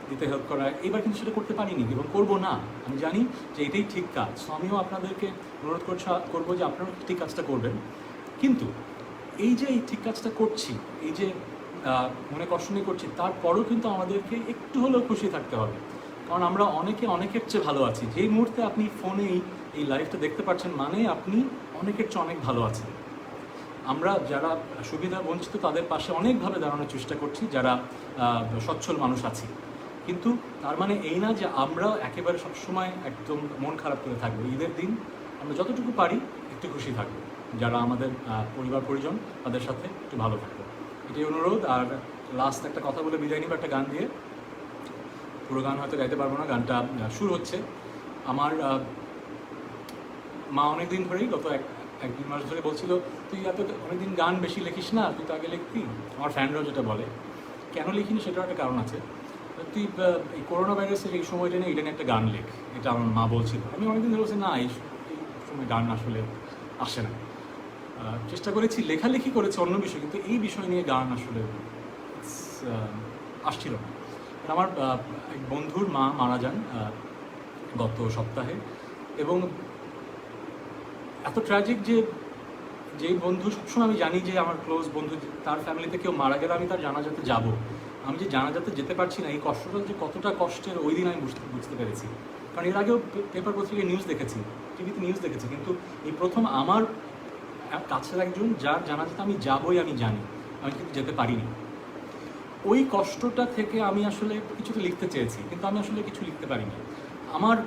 Speaker 1: দিতে হেল্প করা, এবার কিন্তু সেটা করতে পারিনি এবং করবো না। আমি জানি যে এটাই ঠিক কাজ। সো আমিও আপনাদেরকে অনুরোধ করবো যে আপনারাও ঠিক কাজটা করবেন। কিন্তু এই যে এই ঠিক কাজটা করছি, এই যে মনে কষ্ট নিয়ে করছি, তারপরেও কিন্তু আমাদেরকে একটু হলেও খুশি থাকতে হবে, কারণ আমরা অনেকের চেয়ে ভালো আছি। যেই মুহূর্তে আপনি ফোনে এই লাইভটা দেখতে পাচ্ছেন, মানে আপনি অনেকের চেয়ে অনেক ভালো আছেন। আমরা যারা সুবিধা বঞ্চিত তাদের পাশে অনেকভাবে দাঁড়ানোর চেষ্টা করছি, যারা সচ্ছল মানুষ আছি, কিন্তু তার মানে এই না যে আমরা একেবারে সবসময় একদম মন খারাপ করে থাকবো। ঈদের দিন আমরা যতটুকু পারি একটু খুশি থাকবো, যারা আমাদের পরিবার পরিজন তাদের সাথে একটু ভালো থাকবো, এটাই অনুরোধ। আর লাস্ট একটা কথা বলে বিদায় নিব একটা গান দিয়ে। পুরো গান হয়তো গাইতে পারবো না, গানটা শুরু হচ্ছে। আমার মা অনেকদিন ধরেই গত এক দুই মাস ধরে বলছিল, তুই অনেকদিন গান বেশি লিখিস না, তুই তো আগে লিখতি। আমার ফ্যানরাও যেটা বলে, কেন লিখিনি সেটার একটা কারণ আছে। তুই এই করোনা ভাইরাসের এই সময়টা নিয়ে এটা নিয়ে একটা গান লেখ, এটা আমার মা বলছিল। আমি অনেকদিন ধরে বলছি না, এই সময় গান আসলে আসে না। চেষ্টা করেছি, লেখালেখি করেছি অন্য বিষয়, কিন্তু এই বিষয় নিয়ে গান আসলে আসছিল না। আমার এক বন্ধুর মা মারা যান গত সপ্তাহে, এবং এত ট্র্যাজিক যে যেই বন্ধু সবসময় আমি জানি যে আমার ক্লোজ বন্ধু, তার ফ্যামিলিতে কেউ মারা গেলে আমি তার জানাজাতে যাব। আমি যে জানাজাতে যেতে পারছি না, এই কষ্টটা যে কতটা কষ্টের ওই দিন আমি বুঝতে পেরেছি। কারণ এর আগেও পেপার পত্রিকায় নিউজ দেখেছি, টিভিতে নিউজ দেখেছি, কিন্তু এই প্রথম আমার কাছের একজন যার জানাজাতে আমি যাবই আমি জানি, আমি কিন্তু যেতে পারিনি। ওই কষ্টটা থেকে আমি আসলে কিছু তো লিখতে চেয়েছি, কিন্তু আমি আসলে কিছু লিখতে পারিনি। আমার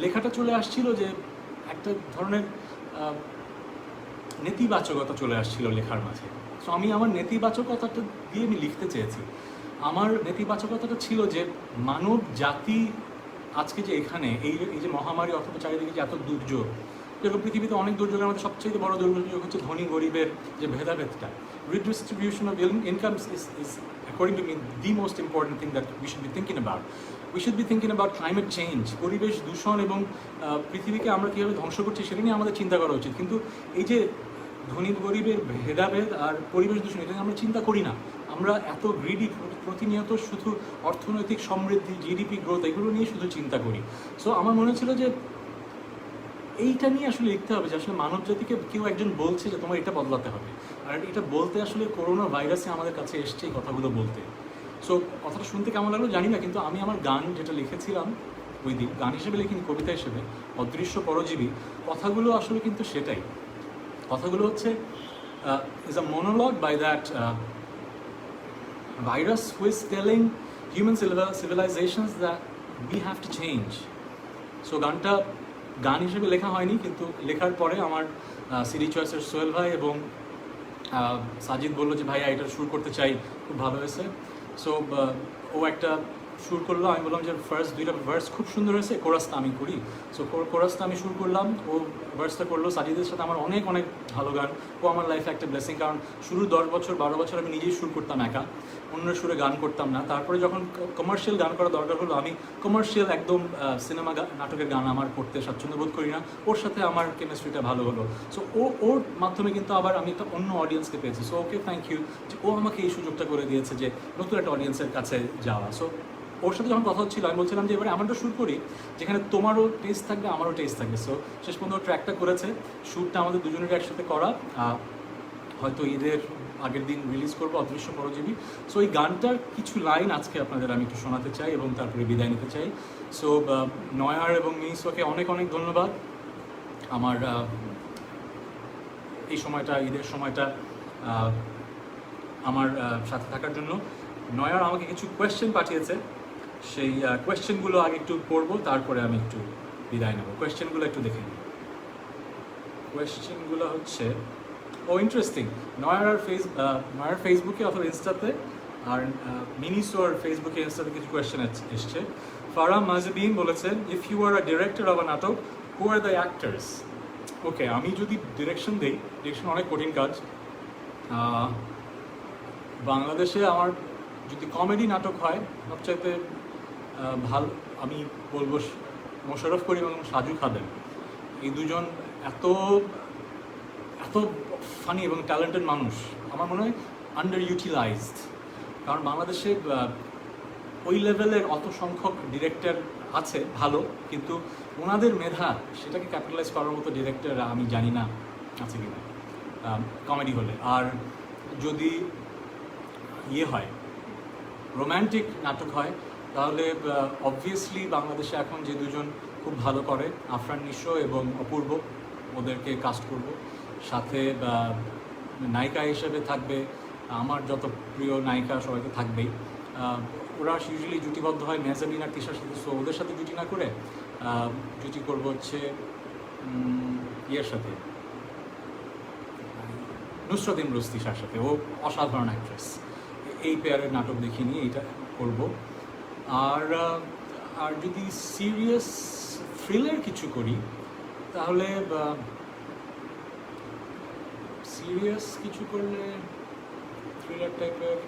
Speaker 1: লেখাটা চলে আসছিল যে একটা ধরনের নেতিবাচকতা চলে আসছিল লেখার মাঝে। সো আমি আমার নেতিবাচকতাটা দিয়ে আমি লিখতে চেয়েছি। আমার নেতিবাচকতাটা ছিল যে মানব জাতি আজকে যে এখানে এই যে মহামারী অথবা চারিদিকে যে এত দুর্যোগ, যেরকম পৃথিবীতে অনেক দুর্যোগের মধ্যে সবচেয়ে বড় দুর্যোগ হচ্ছে ধনী গরিবের যে ভেদাভেদটা। Redistribution of incomes is according to me the most important thing that we should be thinking about. We should be thinking about climate change, পরিবেশ দূষণ এবং পৃথিবীকে আমরা কীভাবে ধ্বংস করছি সেটা নিয়ে আমাদের চিন্তা করা উচিত। কিন্তু এই যে ধনী গরিবের ভেদাভেদ আর পরিবেশ দূষণ, এটা আমরা চিন্তা করি না। আমরা এত গ্রিডি, প্রতিনিয়ত শুধু অর্থনৈতিক সমৃদ্ধি, জিডিপি গ্রোথ, এগুলো নিয়ে শুধু চিন্তা করি। সো আমার মনে ছিল যে এইটা নিয়ে আসলে লিখতে হবে যে আসলে মানব জাতিকে কেউ একজন বলছে যে তোমার এটা বদলাতে হবে। আর এটা বলতে আসলে করোনা ভাইরাসে আমাদের কাছে এসছে এই কথাগুলো বলতে। সো কথাটা শুনতে কেমন লাগলো জানি না, কিন্তু আমি আমার গান যেটা লিখেছিলাম ওই দিন, গান হিসেবে লিখিনি, কবিতা হিসেবে, অদৃশ্য পরজীবী, কথাগুলো আসলে কিন্তু সেটাই। কথাগুলো হচ্ছে is a monologue by that virus who is telling human civilizations that we have to change. So গানটা গান হিসেবে লেখা হয়নি, কিন্তু লেখার পরে আমার সিডি চয়েসের সোহেল ভাই এবং সাজিদ বললো যে ভাইয়া এটা সুর করতে চাই, খুব ভালো হয়েছে। সো ও একটা সুর করলো, আমি বললাম যে ফার্স্ট দুইটা ভার্স খুব সুন্দর হয়েছে, কোরাসটা আমি করি। সো কোরাসটা আমি সুর করলাম, ও ভার্সটা করলো। সাজিদের সাথে আমার অনেক অনেক ভালো গান, ও আমার লাইফে একটা ব্লেসিং। কারণ শুরু 10 বছর 12 বছর আমি নিজেই সুর করতাম একা, অন্যের সুরে গান করতাম না। তারপরে যখন কমার্শিয়াল গান করা দরকার হলো, আমি কমার্শিয়াল একদম সিনেমা নাটকের গান আমার করতে স্বাচ্ছন্দ্য বোধ করি না, ওর সাথে আমার কেমিস্ট্রিটা ভালো হলো। সো ওর মাধ্যমে কিন্তু আবার আমি একটা অন্য অডিয়েন্সকে পেয়েছি। সো ওকে থ্যাংক ইউ যে ও আমাকে এই সুযোগটা করে দিয়েছে যে নতুন একটা অডিয়েন্সের কাছে যাওয়া। সো ওর সাথে যখন কথা হচ্ছিল আমি বলছিলাম যে এবারে এমনটা শুট করি যেখানে তোমারও টেস্ট থাকবে, আমারও টেস্ট থাকবে। সো শেষ পর্যন্ত ট্র্যাকটা করেছে, শ্যুটটা আমাদের দুজনের একসাথে করা, হয়তো ঈদের আগের দিন রিলিজ করবো, অদৃশ্য পরজীবী। সো এই গানটার কিছু লাইন আজকে আপনাদের আমি একটু শোনাতে চাই এবং তারপরে বিদায় নিতে চাই। সো নয়ার এবং মিনিসোকে অনেক অনেক ধন্যবাদ আমার এই সময়টা, ঈদের সময়টা আমার সাথে থাকার জন্য। নয়ার আমাকে কিছু কোয়েশ্চেন পাঠিয়েছে, সেই কোয়েশ্চেনগুলো আগে একটু পড়বো, তারপরে আমি একটু বিদায় নেব। কোয়েশ্চেনগুলো একটু দেখে নিই। কোয়েশ্চেনগুলো হচ্ছে ইন্টারেস্টিং। নয়ার ফেসবুকে অথবা ইনস্টাতে, আর মিনিসোর ফেসবুকে ইনস্টাতে কিছু কোয়েশ্চেন এসছে। ফারাহ মাজবিন বলেছেন, if you are a director of a natok, who are the actors? ওকে, আমি যদি ডিরেকশন দিই, ডিরেকশন অনেক কঠিন কাজ। বাংলাদেশে আমার যদি কমেডি নাটক হয়, সবচাইতে ভালো আমি বলবো মোশাররফ করিম এবং সাজু খাদেম। এই দুজন এত এত ফানি এবং ট্যালেন্টেড মানুষ, আমার মনে হয় আন্ডার ইউটিলাইজড। কারণ বাংলাদেশে ওই লেভেলের অত সংখ্যক ডিরেক্টর আছে ভালো, কিন্তু ওনাদের মেধা সেটাকে ক্যাপিটালাইজ করার মতো ডিরেক্টর আমি জানি না আছে কি না কমেডি হলে। আর যদি ইয়ে হয়, রোম্যান্টিক নাটক হয়, তাহলে অবভিয়াসলি বাংলাদেশে এখন যে দুজন খুব ভালো করে, আফরান নিশো এবং অপূর্ব, ওদেরকে কাস্ট করব। সাথে নায়িকা হিসেবে থাকবে আমার যত প্রিয় নায়িকা, সবাই তো থাকবেই। ওরা ইউজুয়ালি জুটিবদ্ধ হয় মেহজাবিন আর তিশার সাথে। সো ওদের সাথে জুটি না করে জুটি করবো হচ্ছে ইয়ের সাথে, নুসরাত ইমরোজ তিশার সাথে। ও অসাধারণ অ্যাক্ট্রেস, এই পেয়ারের নাটক দেখিনি, এইটা করব। আর আর যদি সিরিয়াস থ্রিলার কিছু করি, তাহলে সিরিয়াস কিছু করলে থ্রিলার টাইপের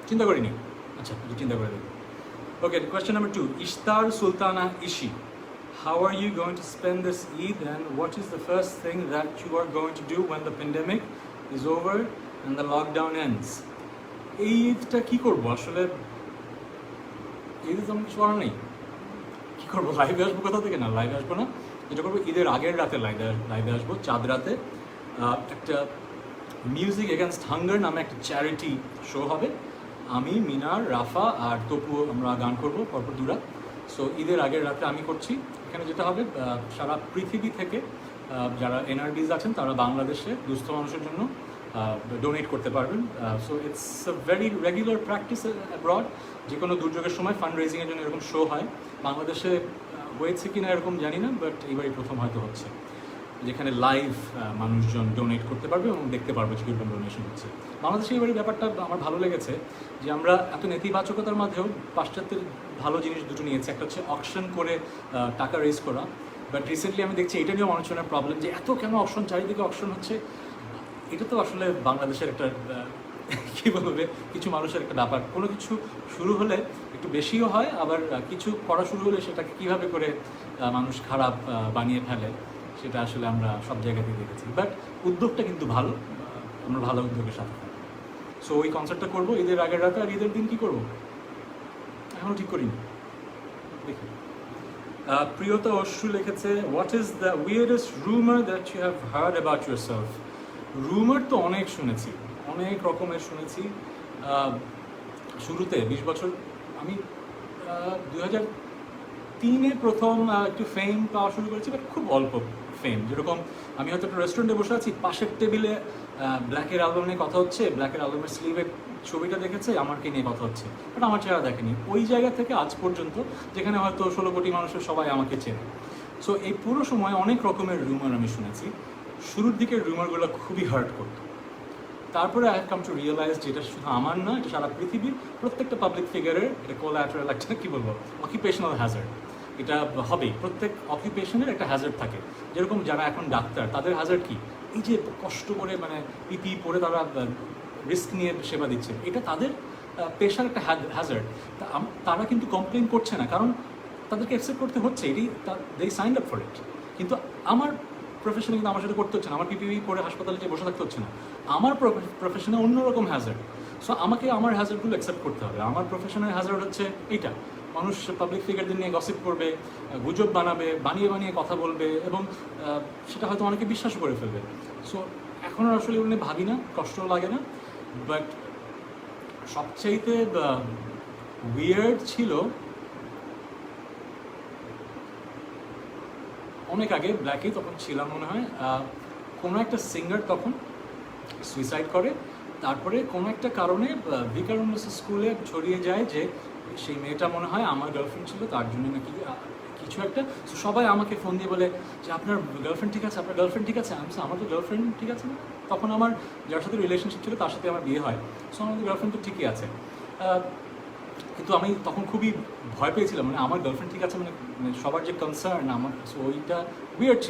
Speaker 1: চিন্তা করিনি। আচ্ছা, চিন্তা করে দেখি। Okay, question number 2, Ishtar Sultana Ishi, how are you going to spend this Eid and what is the first thing that you are going to do when the pandemic is over and the lockdown ends? এই ঈদটা কী করবো আসলে? ঈদে তো কিছু করার নেই, কী করবো? লাইভে আসবো কোথা থেকে? না, লাইভে আসবো না। যেটা করবো, ঈদের আগের রাতে লাইভে আসবো, চাঁদ রাতে। একটা মিউজিক এগেনস্ট হাঙ্গার নামে একটা চ্যারিটি শো হবে। আমি, মিনার, রাফা আর তপু আমরা গান করবো পরপর 2 রাত। সো ঈদের আগের রাতে আমি করছি। এখানে যেটা হবে, সারা পৃথিবী থেকে যারা এনআরবিজ আছেন তারা বাংলাদেশে দুস্থ মানুষের জন্য ডোনেট করতে পারবেন। So it's a very regular practice abroad. যে কোনো দুর্যোগের সময় ফান্ড রেজিংয়ের জন্য এরকম শো হয়। বাংলাদেশে হয়েছে কি না এরকম জানি না, বাট এইবারই প্রথম হয়তো হচ্ছে। যেখানে লাইভ মানুষজন ডোনেট করতে পারবে এবং দেখতে পারবে যে কীরকম ডোনেশন হচ্ছে। বাংলাদেশে এবারে ব্যাপারটা আমার ভালো লেগেছে যে আমরা এত নেতিবাচকতার মাঝেও পাশ্চাত্যের ভালো জিনিস দুটো নিয়েছি। একটা হচ্ছে অকশন করে টাকা রেজ করা, বাট রিসেন্টলি আমি দেখছি এটা নিয়েও মানুষজনের প্রবলেম যে এত কেন অকশন, চারিদিকে অকশন হচ্ছে। এটা তো আসলে বাংলাদেশের একটা কী বলবে, কিছু মানুষের একটা ব্যাপার। কোনো কিছু শুরু হলে একটু বেশিও হয়, আবার কিছু করা শুরু হলে সেটাকে কীভাবে করে মানুষ খারাপ বানিয়ে ফেলে সেটা আসলে আমরা সব জায়গাতেই দেখেছি। বাট উদ্যোগটা কিন্তু ভালো, আমরা ভালো উদ্যোগের সাথে থাকি। সো ওই কনসার্টটা করবো ঈদের আগের রাতে। আর ঈদের দিন কী করবো এখনও ঠিক করিনি, দেখি। প্রিয়তা অশ্রু লিখেছে, what is the weirdest rumour that you have heard about yourself? Rumour তো অনেক শুনেছি, অনেক রকমের শুনেছি। শুরুতে 20 বছর আমি 2003-এ প্রথম একটু ফেম পাওয়া শুরু করেছি, বাট খুব অল্প ফেম। যেরকম আমি হয়তো একটা রেস্টুরেন্টে বসে আছি, পাশের টেবিলে ব্ল্যাকের অ্যালবাম নিয়ে কথা হচ্ছে, ব্ল্যাকের অ্যালবামের স্লিভের ছবিটা দেখেছে, আমাকে নিয়ে কথা হচ্ছে, বাট আমার চেহারা দেখেনি। ওই জায়গা থেকে আজ পর্যন্ত, যেখানে হয়তো 16 কোটি মানুষের সবাই আমাকে চেনে। সো এই পুরো সময় অনেক রকমের রুমার আমি শুনেছি। শুরুর দিকের রুমারগুলো খুবই হার্ট করতো। তারপরে I have come to realize যে এটা শুধু আমার না, এটা সারা পৃথিবীর প্রত্যেকটা পাবলিক ফিগারের এটা কোলাটারাল একটা কী বলবো অকুপেশনাল হ্যাজার্ড। এটা হবেই, প্রত্যেক অকুপেশনের একটা হ্যাজার্ড থাকে। যেরকম যারা এখন ডাক্তার, তাদের হ্যাজার্ড কি? এই যে কষ্ট করে মানে পিপি পরে তারা রিস্ক নিয়ে সেবা দিচ্ছে, এটা তাদের পেশার একটা হ্যাজার্ড। তারা কিন্তু কমপ্লেন করছে না, কারণ তাদেরকে অ্যাকসেপ্ট করতে হচ্ছে, এটি দে সাইন্ড আপ ফর ইট। কিন্তু আমার প্রফেশনে কিন্তু আমার সাথে করতে হচ্ছে না, আমার পিপিই পরে হাসপাতালে যে বসে থাকতে হচ্ছে না। আমার প্রফেশনে অন্যরকম হ্যাজার্ড। সো আমাকে আমার হ্যাজার্ডগুলো অ্যাকসেপ্ট করতে হবে। আমার প্রফেশনের হ্যাজার্ড হচ্ছে এইটা, মানুষ পাবলিক ফিগারদের নিয়ে গসিপ করবে, গুজব বানাবে, বানিয়ে বানিয়ে কথা বলবে, এবং সেটা হয়তো অনেকে বিশ্বাস করে ফেলবে। সো এখন আর আসলে এগুলো ভাবি না, কষ্টও লাগে না। বাট সবচাইতে উইয়ার্ড ছিল অনেক আগে, ব্ল্যাকে তখন ছিলাম মনে হয়, কোনো একটা সিঙ্গার তখন সুইসাইড করে। তারপরে কোনো একটা কারণে ভিকারুন্নস স্কুলে ছড়িয়ে যায় যে সেই মেয়েটা মনে হয় আমার গার্লফ্রেন্ড ছিল, তার জন্য নাকি কিছু একটা। সবাই আমাকে ফোন দিয়ে বলে যে আপনার গার্লফ্রেন্ড ঠিক আছে, আপনার গার্লফ্রেন্ড ঠিক আছে। আমি আমার তো গার্লফ্রেন্ড ঠিক আছে না। তখন আমার যার সাথে রিলেশনশিপ ছিল তার সাথে আমার বিয়ে হয়। সো আমার গার্লফ্রেন্ড তো ঠিকই আছে। কিন্তু আমি তখন খুবই ভয় পেয়েছিলাম, মানে আমার গার্লফ্রেন্ড ঠিক আছে মানে সবার যে কনসার্ন আমার, সো ওইটা উইয়ার্ড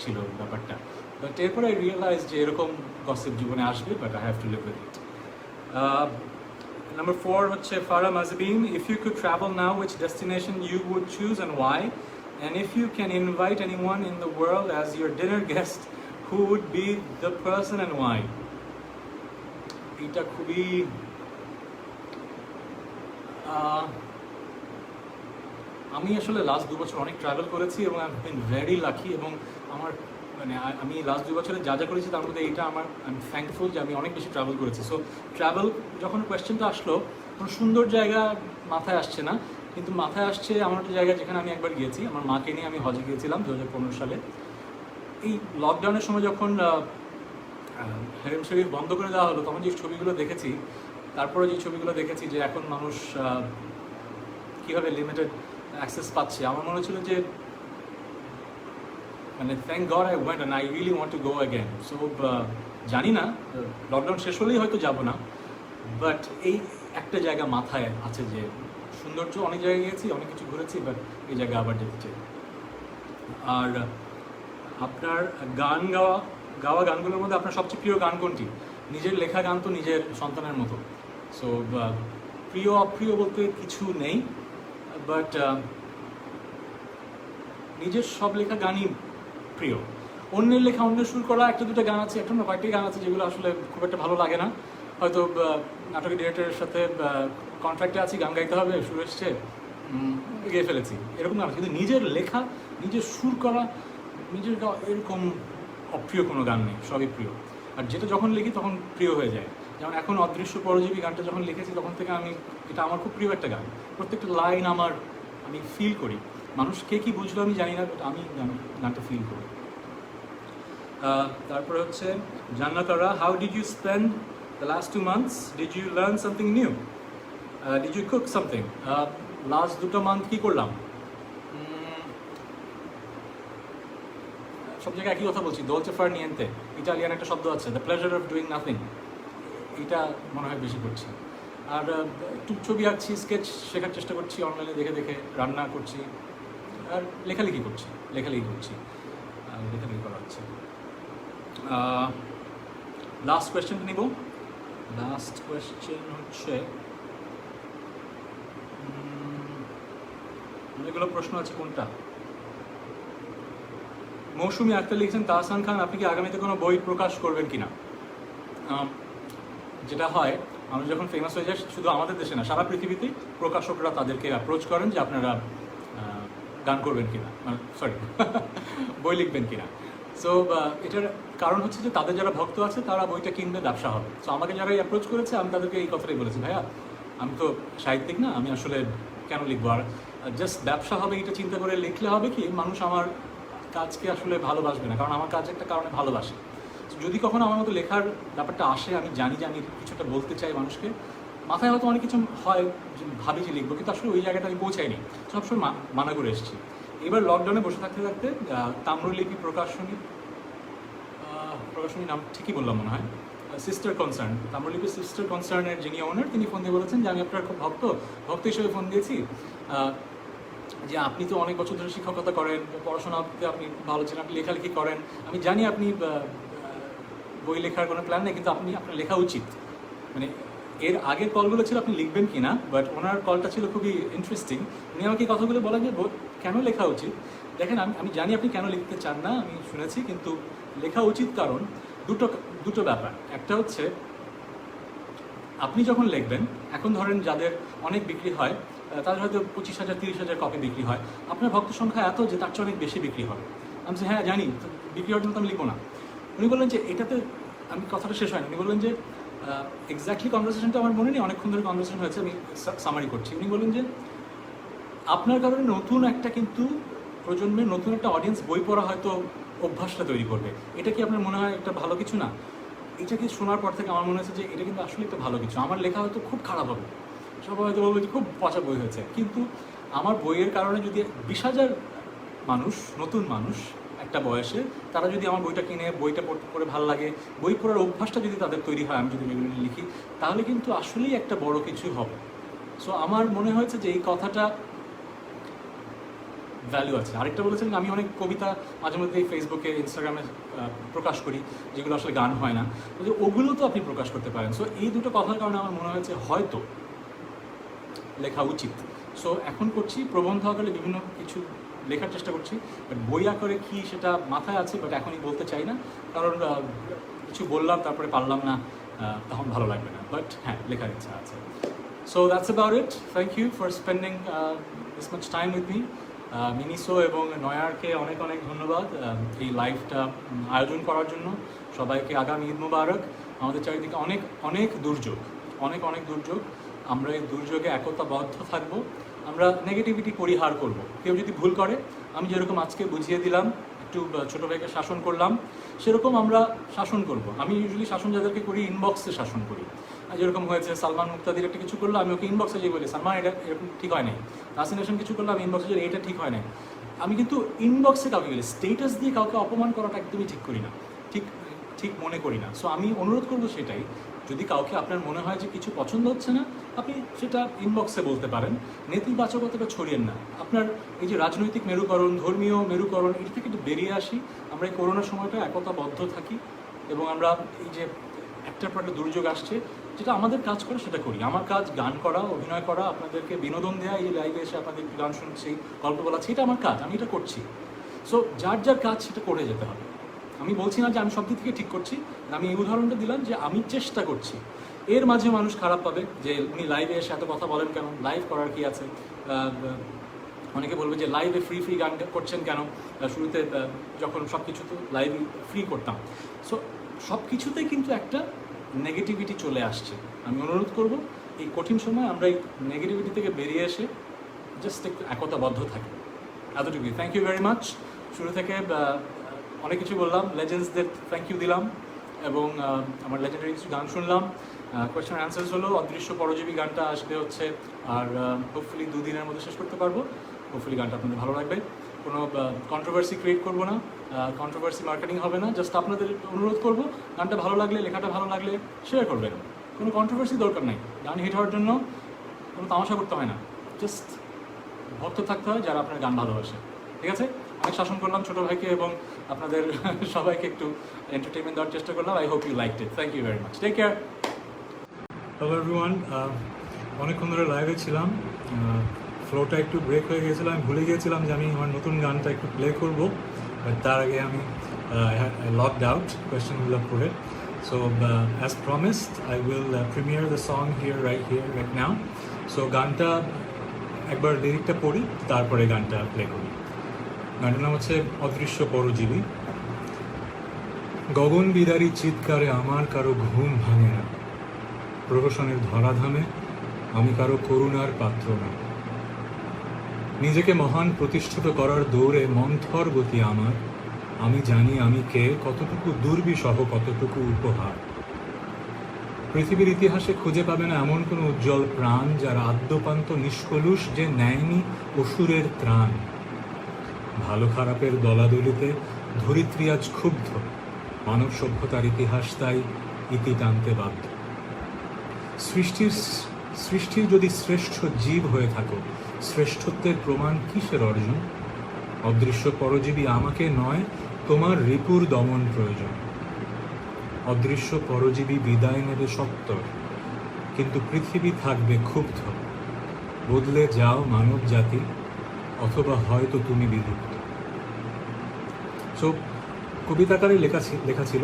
Speaker 1: ছিল ব্যাপারটা। বাট এরপরে আই রিয়েলাইজ যে এরকম গসিপ জীবনে আসবে, but I have to live with it. Number 4 হচ্ছে Farah Mazbin, if you could travel now, which destination you would choose and why? And if you can invite anyone in the world as your dinner guest, who would be the person and why? এটা খুবই আমি আসলে last 2 বছর অনেক travel করেছি এবং I been very lucky. এবং আমার মানে আমি লাস্ট 2 বছরে যা যা করেছি তার মধ্যে এইটা আমার, আই এম থ্যাঙ্কফুল যে আমি অনেক বেশি ট্রাভেল করেছি। সো ট্রাভেল যখন কোয়েশ্চেনটা আসলো, কোনো সুন্দর জায়গা মাথায় আসছে না, কিন্তু মাথায় আসছে আমার একটা জায়গা যেখানে আমি একবার গিয়েছি। আমার মাকে নিয়ে আমি হজে গিয়েছিলাম 2015 সালে। এই লকডাউনের সময় যখন হেরেম শরীফ বন্ধ করে দেওয়া হলো, তখন যে ছবিগুলো দেখেছি, তারপরে যে ছবিগুলো দেখেছি যে এখন মানুষ কীভাবে লিমিটেড অ্যাক্সেস পাচ্ছে, আমার মনে হচ্ছিল যে মানে thank god I went and I really want to go again. So জানি না লকডাউন শেষ হলেই হয়তো যাব না, বাট এই একটা জায়গা মাথায় আছে যে সৌন্দর্য, অনেক জায়গায় গিয়েছি, অনেক কিছু ঘুরেছি, বাট এই জায়গায় আবার যেতে চাই। আর আপনার গাওয়া গানগুলোর মধ্যে আপনার সবচেয়ে প্রিয় গান কোনটি? নিজের লেখা গান তো নিজের সন্তানের মতো। সো প্রিয় অপ্রিয় বলতে কিছু নেই, বাট নিজের সব লেখা গানই প্রিয়। অন্যের লেখা অন্যের সুর করা একটা দুটো গান আছে, একটা না কয়েকটি গান আছে যেগুলো আসলে খুব একটা ভালো লাগে না। হয়তো নাটকের ডিরেক্টরের সাথে কন্ট্রাক্টে আছি, গান গাইতে হবে, সুর এসছে, গেয়ে ফেলেছি, এরকম গান আছে। কিন্তু নিজের লেখা, নিজের সুর করা, নিজের গাওয়া, এরকম অপ্রিয় কোনো গান নেই, সবই প্রিয়। আর যেটা যখন লিখি তখন প্রিয় হয়ে যায়। যেমন এখন অদৃশ্য পরজীবী গানটা যখন লিখেছি, তখন থেকে এটা আমার খুব প্রিয় একটা গান। প্রত্যেকটা লাইন আমি ফিল করি। মানুষ কে কী বুঝলো আমি জানি না, বাট আমি গানটা ফিল করি। তারপরে হচ্ছে Jannatara, how did you spend the last 2 months? Did you learn something new? Did you cook something? Last 2 month কী করলাম? সব জায়গায় একই কথা বলছি, দোলচে ফার নিয়েন্তে, ইটালিয়ান একটা শব্দ আছে, the pleasure of doing nothing, এটা মনে হয় বেশি করছি। আর একটু ছবি আঁকছি, স্কেচ শেখার চেষ্টা করছি অনলাইনে দেখে দেখে, রান্না করছি, আর লেখালেখি করছি, লেখালেখি করা হচ্ছে। লাস্ট কোয়েশ্চেনটা নিব। লাস্ট কোয়েশ্চেন হচ্ছে, অনেকগুলো প্রশ্ন আছে, কোনটা? মৌসুমী আক্তার লিখছেন, তাহসান খান আপনি কি আগামীতে কোনো বই প্রকাশ করবেন কিনা? যেটা হয়, আমরা যখন ফেমাস হয়ে যাই, শুধু আমাদের দেশে না, সারা পৃথিবীতেই প্রকাশকরা তাদেরকে অ্যাপ্রোচ করেন যে আপনারা গান করবেন কিনা, সরি বই লিখবেন কিনা। সো এটার কারণ হচ্ছে যে তাদের যারা ভক্ত আছে তারা বইটা কিনবে, ব্যবসা হবে। সো আমাকে যারা অ্যাপ্রোচ করেছে, আমি তাদেরকে এই কথাটাই বলেছি, ভাইয়া আমি তো সাহিত্যিক না, আমি আসলে কেন লিখবো, আর জাস্ট ব্যবসা হবে এটা চিন্তা করে লিখলে হবে কি, মানুষ আমার কাজকে আসলে ভালোবাসবে না, কারণ আমার কাজ একটা কারণে ভালোবাসে। যদি কখনো আমার মতো লেখার ব্যাপারটা আসে, আমি জানি যে আমি কিছুটা বলতে চাই মানুষকে, মাথায় হয়তো অনেক কিছু হয়, ভাবি যে লিখবো, কিন্তু আসলে ওই জায়গাটা আমি পৌঁছাইনি, সবসময় মানা করে এসেছি। এবার লকডাউনে বসে থাকতে থাকতে তাম্রলিপি প্রকাশনী নাম ঠিকই বললাম মনে হয়, সিস্টার কনসার্ন, তাম্রলিপি সিস্টার কনসার্নের যিনি ওনার, তিনি ফোন দিয়ে বলেছেন যে আমি আপনার খুব ভক্ত হিসেবে ফোন দিয়েছি, যে আপনি তো অনেক বছর ধরে শিক্ষকতা করেন, পড়াশোনাতে আপনি ভালো ছিলেন, আপনি লেখালেখি করেন, আমি জানি আপনি বই লেখার কোনো প্ল্যান নেই, কিন্তু আপনার লেখা উচিত। মানে এর আগের কলগুলো ছিল আপনি লিখবেন কি না, বাট ওনার কলটা ছিল খুবই ইন্টারেস্টিং। উনি আমাকে এই কথাগুলো বলেন যে কেন লেখা উচিত। দেখেন, আমি জানি আপনি কেন লিখতে চান না, আমি শুনেছি, কিন্তু লেখা উচিত কারণ দুটো ব্যাপার। একটা হচ্ছে আপনি যখন লিখবেন, এখন ধরেন যাদের অনেক বিক্রি হয়, তাদের হয়তো 25,000 30,000 কপি বিক্রি হয়, আপনার ভক্ত সংখ্যা এত যে তার চেয়ে অনেক বেশি বিক্রি হবে। আমি হ্যাঁ জানি, বিক্রি হওয়ার জন্য তো আমি লিখবো না। উনি বললেন যে এটাতে, আমি কথাটা শেষ হয়নি, উনি বললেন যে এক্স্যাক্টলি কনভারসেশনটা আমার মনে নেই, অনেকক্ষণ ধরে কনভারসেশন হয়েছে, আমি সামারি করছি। উনি বললেন যে আপনার কারণে নতুন একটা, কিন্তু প্রজন্মের নতুন একটা অডিয়েন্স বই পড়া হয়তো অভ্যাসটা তৈরি করবে। এটা কি আপনার মনে হয় একটা ভালো কিছু না? এটাকে শোনার পর থেকে আমার মনে হয়েছে যে এটা কিন্তু আসলে একটা ভালো কিছু। আমার লেখা হয়তো খুব খারাপ হবে, সবাই হয়তো বলবে যে খুব পচা বই হয়েছে, কিন্তু আমার বইয়ের কারণে যদি 20,000 মানুষ, নতুন মানুষ একটা বয়সে, তারা যদি আমার বইটা কিনে বইটা পড়ে ভালো লাগে, বই পড়ার অভ্যাসটা যদি তাদের তৈরি হয়, আমি যদি রেগুলারলি লিখি, তাহলে কিন্তু আসলেই একটা বড় কিছু হবে। সো আমার মনে হয়েছে যে এই কথাটা ভ্যালু আছে। আরেকটা বলেছেন, আমি অনেক কবিতা মাঝে মধ্যে ফেসবুকে, ইনস্টাগ্রামে প্রকাশ করি, যেগুলো আসলে গান হয় না, ওগুলো তো আপনি প্রকাশ করতে পারেন। সো এই দুটো কথার কারণে আমার মনে হয়েছে হয়তো লেখা উচিত। সো এখন করছি, প্রবন্ধ আকারে বিভিন্ন কিছু লেখার চেষ্টা করছি, বাট বই আকারে কি সেটা মাথায় আছে, বাট এখনই বলতে চাই না, কারণ কিছু বললাম তারপরে পারলাম না, তখন ভালো লাগবে না, বাট হ্যাঁ লেখার ইচ্ছা আছে। So that's about it. Thank you for spending this much time with me. Miniso এবং নয়ারকে অনেক অনেক ধন্যবাদ এই লাইভটা আয়োজন করার জন্য। সবাইকে আগামী ঈদ মুবারক। আমাদের চারিদিকে অনেক অনেক দুর্যোগ, অনেক দুর্যোগ। আমরা এই দুর্যোগে একতাবদ্ধ থাকবো, আমরা নেগেটিভিটি পরিহার করব। কেউ যদি ভুল করে, আমি যেরকম আজকে বুঝিয়ে দিলাম, একটু ছোটো ভাইকে শাসন করলাম, সেরকম আমরা শাসন করব। আমি ইউজুয়ালি শাসন যাদেরকে করি, ইনবক্সে শাসন করি। যেরকম হয়েছে, সালমান মুক্তাদির একটা কিছু করলো, আমি ওকে ইনবক্সে যেয়ে বলি, সালমান এটা এরকম ঠিক হয় নাই। নাসিন হাসান কিছু করলো, আমি ইনবক্সে যে এটা ঠিক হয় নাই। আমি কিন্তু ইনবক্সে কাউকে গেলে স্টেটাস দিয়ে কাউকে অপমান করাটা একদমই ঠিক করি না, ঠিক মনে করি না। সো আমি অনুরোধ করবো সেটাই, যদি কাউকে আপনার মনে হয় যে কিছু পছন্দ হচ্ছে না, আপনি সেটা ইনবক্সে বলতে পারেন, নেতিবাচকতাটা ছড়িয়েন না। আপনার এই যে রাজনৈতিক মেরুকরণ, ধর্মীয় মেরুকরণ, এটা থেকে একটু বেরিয়ে আসি, আমরা এই করোনার সময়টা একতাবদ্ধ থাকি, এবং আমরা এই যে একটার পর একটা দুর্যোগ আসছে, যেটা আমাদের কাজ করে সেটা করি। আমার কাজ গান করা, অভিনয় করা, আপনাদেরকে বিনোদন দেওয়া, এই লাইভে এসে আপনাদের গান শুনছি, গল্প বলা, সেটা আমার কাজ, আমি এটা করছি। সো যার কাজ সেটা করে যেতে হবে। আমি বলছি না যে আমি সব দিক থেকে ঠিক করছি, আমি এই উদাহরণটা দিলাম যে আমি চেষ্টা করছি। এর মাঝে মানুষ খারাপ পাবে যে উনি লাইভে এসে এত কথা বলেন কেন, লাইভ করার কি আছে। অনেকে বলবে যে লাইভে ফ্রি গান করছেন কেন, শুরুতে যখন সব কিছু তো লাইভ ফ্রি করতাম। সো সব কিছুতেই কিন্তু একটা নেগেটিভিটি চলে আসছে। আমি অনুরোধ করব, এই কঠিন সময় আমরা এই নেগেটিভিটি থেকে বেরিয়ে এসে জাস্ট একটু একতাবদ্ধ থাকি, এতটুকুই। Thank you very much. শুরু থেকে অনেক কিছু বললাম, লেজেন্ডসদের থ্যাংক ইউ দিলাম, এবং আমার লেজেন্ডারি কিছু গান শুনলাম। কোয়েশ্চেন অ্যান্সার্স হলো অদৃশ্য পরজীবী গানটা আসবে হচ্ছে, আর হোপফুলি 2 দিনের মধ্যে শেষ করতে পারবো। হোপফুলি গানটা আপনাদের ভালো লাগবে, কোনো কন্ট্রোভার্সি ক্রিয়েট করবো না। কন্ট্রোভার্সি মার্কেটিং হবে না। জাস্ট আপনাদের অনুরোধ করব, গানটা ভালো লাগলে, লেখাটা ভালো লাগলে শেয়ার করবেন। কোনো কন্ট্রোভার্সি দরকার নাই। গান হিট হওয়ার জন্য কোনো তামাশা করতে হয় না, জাস্ট ভক্ত থাকতে হয় যারা আপনার গান ভালোবাসে। ঠিক আছে, অনেক শাসন করলাম ছোটো ভাইকে এবং আপনাদের সবাইকে একটু এন্টারটেনমেন্ট দেওয়ার চেষ্টা করলাম। I hope you liked it. Thank you very much. Take care. Hello everyone, অনেকক্ষণ ধরে লাইভে ছিলাম, ফ্লোটা একটু ব্রেক হয়ে গিয়েছিল। আমি ভুলে গিয়েছিলাম যে আমি আমার নতুন গানটা একটু প্লে করবো, বাট তার আগে আমি লকড আউট কোয়েশ্চেনগুলো করে। So as promised, I will premiere the song here, right now. So গানটা একবার লিরিকটা পড়ি, তারপরে গানটা প্লে করি। গানটার নাম হচ্ছে অদৃশ্য পরজীবী। গগন বিদারী চিৎকারে আমার কারো ঘুম ভাঙে না, প্রহসনের ধরাধামে আমি কারো করুণার পাত্র না। নিজেকে মহান প্রতিষ্ঠিত করার দৌড়ে মন্থর গতি আমার, আমি জানি আমি কে, কতটুকু দুর্বিসহ, কতটুকু উপহার। পৃথিবীর ইতিহাসে খুঁজে পাবে না এমন কোনো উজ্জ্বল প্রাণ যার আদ্যপান্ত নিষ্কলুষ যে নেয়নি অসুরের ত্রাণ। ভালো খারাপের দলাদলিতে ধরিত্রী আজ ক্ষুব্ধ, মানব সভ্যতার ইতিহাস তাই ইতি টানতে বাধ্য। সৃষ্টির যদি শ্রেষ্ঠ জীব হয়ে থাকো, শ্রেষ্ঠত্বের প্রমাণ কিসের অর্জন? অদৃশ্য পরজীবী আমাকে নয়, তোমার রিপুর দমন প্রয়োজন। অদৃশ্য পরজীবী বিদায় নেবে সত্তর, কিন্তু পৃথিবী থাকবে ক্ষুব্ধ। বদলে যাও মানব জাতি, অথবা হয়তো তুমি বিলুপ্ত। সো কবিতাকারে লেখা ছিল।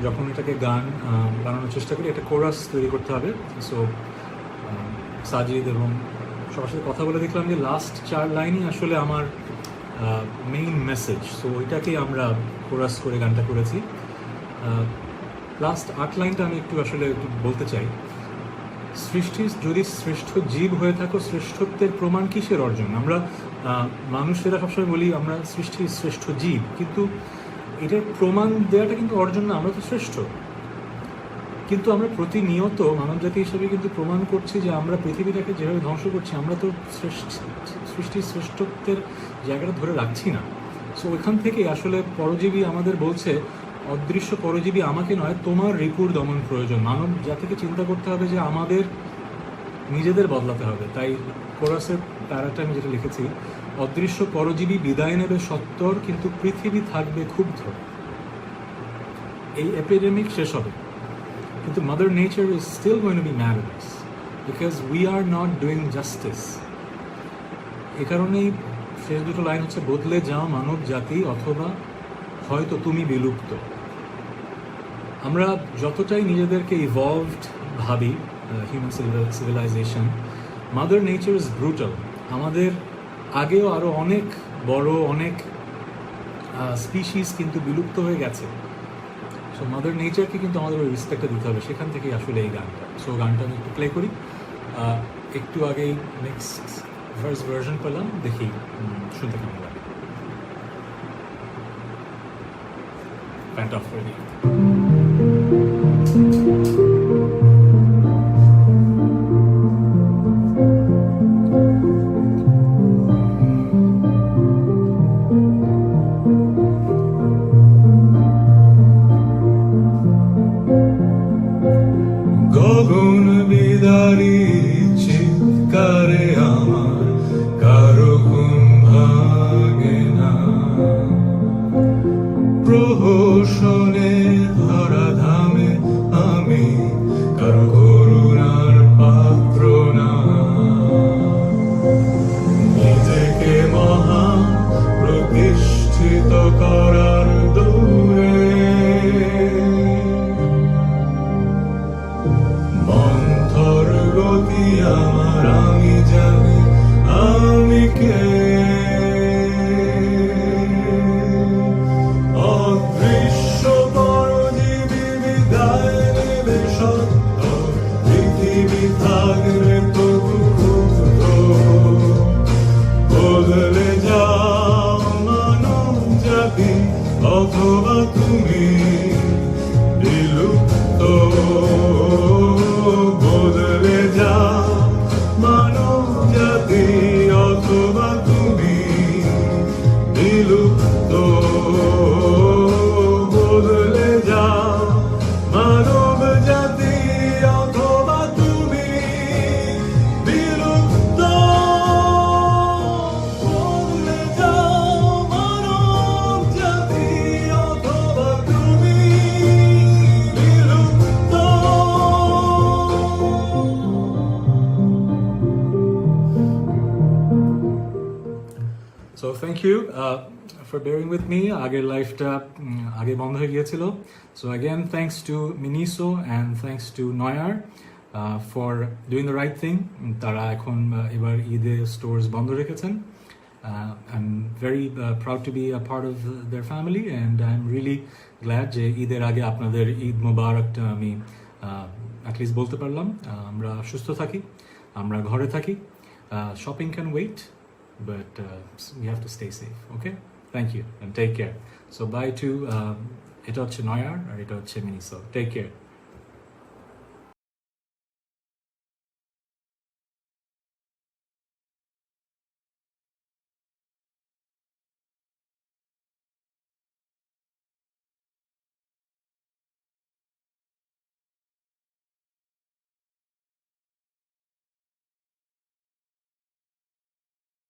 Speaker 1: যখন এটাকে গান বানানোর চেষ্টা করি, একটা কোরাস তৈরি করতে হবে। সো সাজিদ এবং সবার সাথে কথা বলে দেখলাম যে লাস্ট 4 লাইনই আসলে আমার মেইন মেসেজ। সো ওইটাকেই আমরা কোরাস করে গানটা করেছি। লাস্ট 8 লাইনটা আমি একটু বলতে চাই। সৃষ্টির যদি শ্রেষ্ঠ জীব হয়ে থাকো, শ্রেষ্ঠত্বের প্রমাণ কিসের অর্জন? আমরা মানুষেরা সবসময় বলি আমরা সৃষ্টির শ্রেষ্ঠ জীব, কিন্তু এটার প্রমাণ দেওয়াটা কিন্তু অর্জন না। আমরা তো শ্রেষ্ঠ, কিন্তু আমরা প্রতিনিয়ত মানবজাতি হিসেবে কিন্তু প্রমাণ করছি যে আমরা পৃথিবীটাকে যেভাবে ধ্বংস করছি, আমরা তো সৃষ্টির শ্রেষ্ঠত্বের জায়গাটা ধরে রাখছি না। সো ওইখান থেকেই আসলে পরজীবী আমাদের বলছে, অদৃশ্য পরজীবী আমাকে নয়, তোমার রিপুর দমন প্রয়োজন। মানব জাতিকে চিন্তা করতে হবে যে আমাদের নিজেদের বদলাতে হবে। তাই কোরাসের প্যারাটা আমি যেটা লিখেছি, অদৃশ্য পরজীবী বিদায় নেবে সত্তর, কিন্তু পৃথিবী থাকবে ক্ষুব্ধ। এই এপিডেমিক শেষ হবে, কিন্তু mother nature is still going to be mad with us, because we are not doing justice. এ কারণেই শেষ দুটো লাইন হচ্ছে, বদলে যাও মানব জাতি, অথবা হয়তো তুমি বিলুপ্ত। আমরা যতটাই নিজেদেরকে ইভলভড ভাবি, human civilisation, mother nature is brutal. আমাদের আগেও আরও অনেক বড় অনেক স্পিসিস কিন্তু বিলুপ্ত হয়ে গেছে। সো মাদার নেচারকে কিন্তু আমাদের ওই রেসপেক্টটা দিতে হবে। সেখান থেকেই আসলে এই গানটা। সো গানটা আমি একটু প্লে করি। একটু আগেই নেক্সট ফার্স্ট ভার্সন পেলাম, দেখি শুনতে কেমন লাগে। প্যান্ট অফ করে দিই।
Speaker 2: গগন বিদারী চিৎকারে আমার কারো ঘুম ভাঙে না, প্রহসনে ধরাধামে আমি কারো করুণার পাত্র না। নিজেকে মহান প্রতিষ্ঠিত করার দৌড়ে মন্থর গতি আমার, আমি জানি আমি কে। অদৃশ্য পরজীবী বিদায় নেবে সত্তর, পৃথিবী থাকবে তবু ক্ষুব্ধ। বদলে যাও মানব জাতি, অথবা তুমি বিলুপ্ত। বদলে যাও মানব জাতি, অথবা তুমি
Speaker 1: thank you for bearing with me. আগের লাইফটা আগে বন্ধ হয়ে গিয়েছিল। So again thanks to Miniso and thanks to Noir for doing the right thing. তারা এখন এবার ঈদে স্টোর্স বন্ধ রেখেছেন। I am very proud to be a part of their family and I am really glad যে ঈদের আগে আপনাদের ঈদ মোবারকটা আমি অ্যাটলিস্ট বলতে পারলাম। আমরা সুস্থ থাকি, আমরা ঘরে থাকি। Shopping can wait, but we have to stay safe. Okay? Thank you and take care. So bye to এটা হচ্ছে নয়ার আর এটা হচ্ছে মিনিসো। Take care.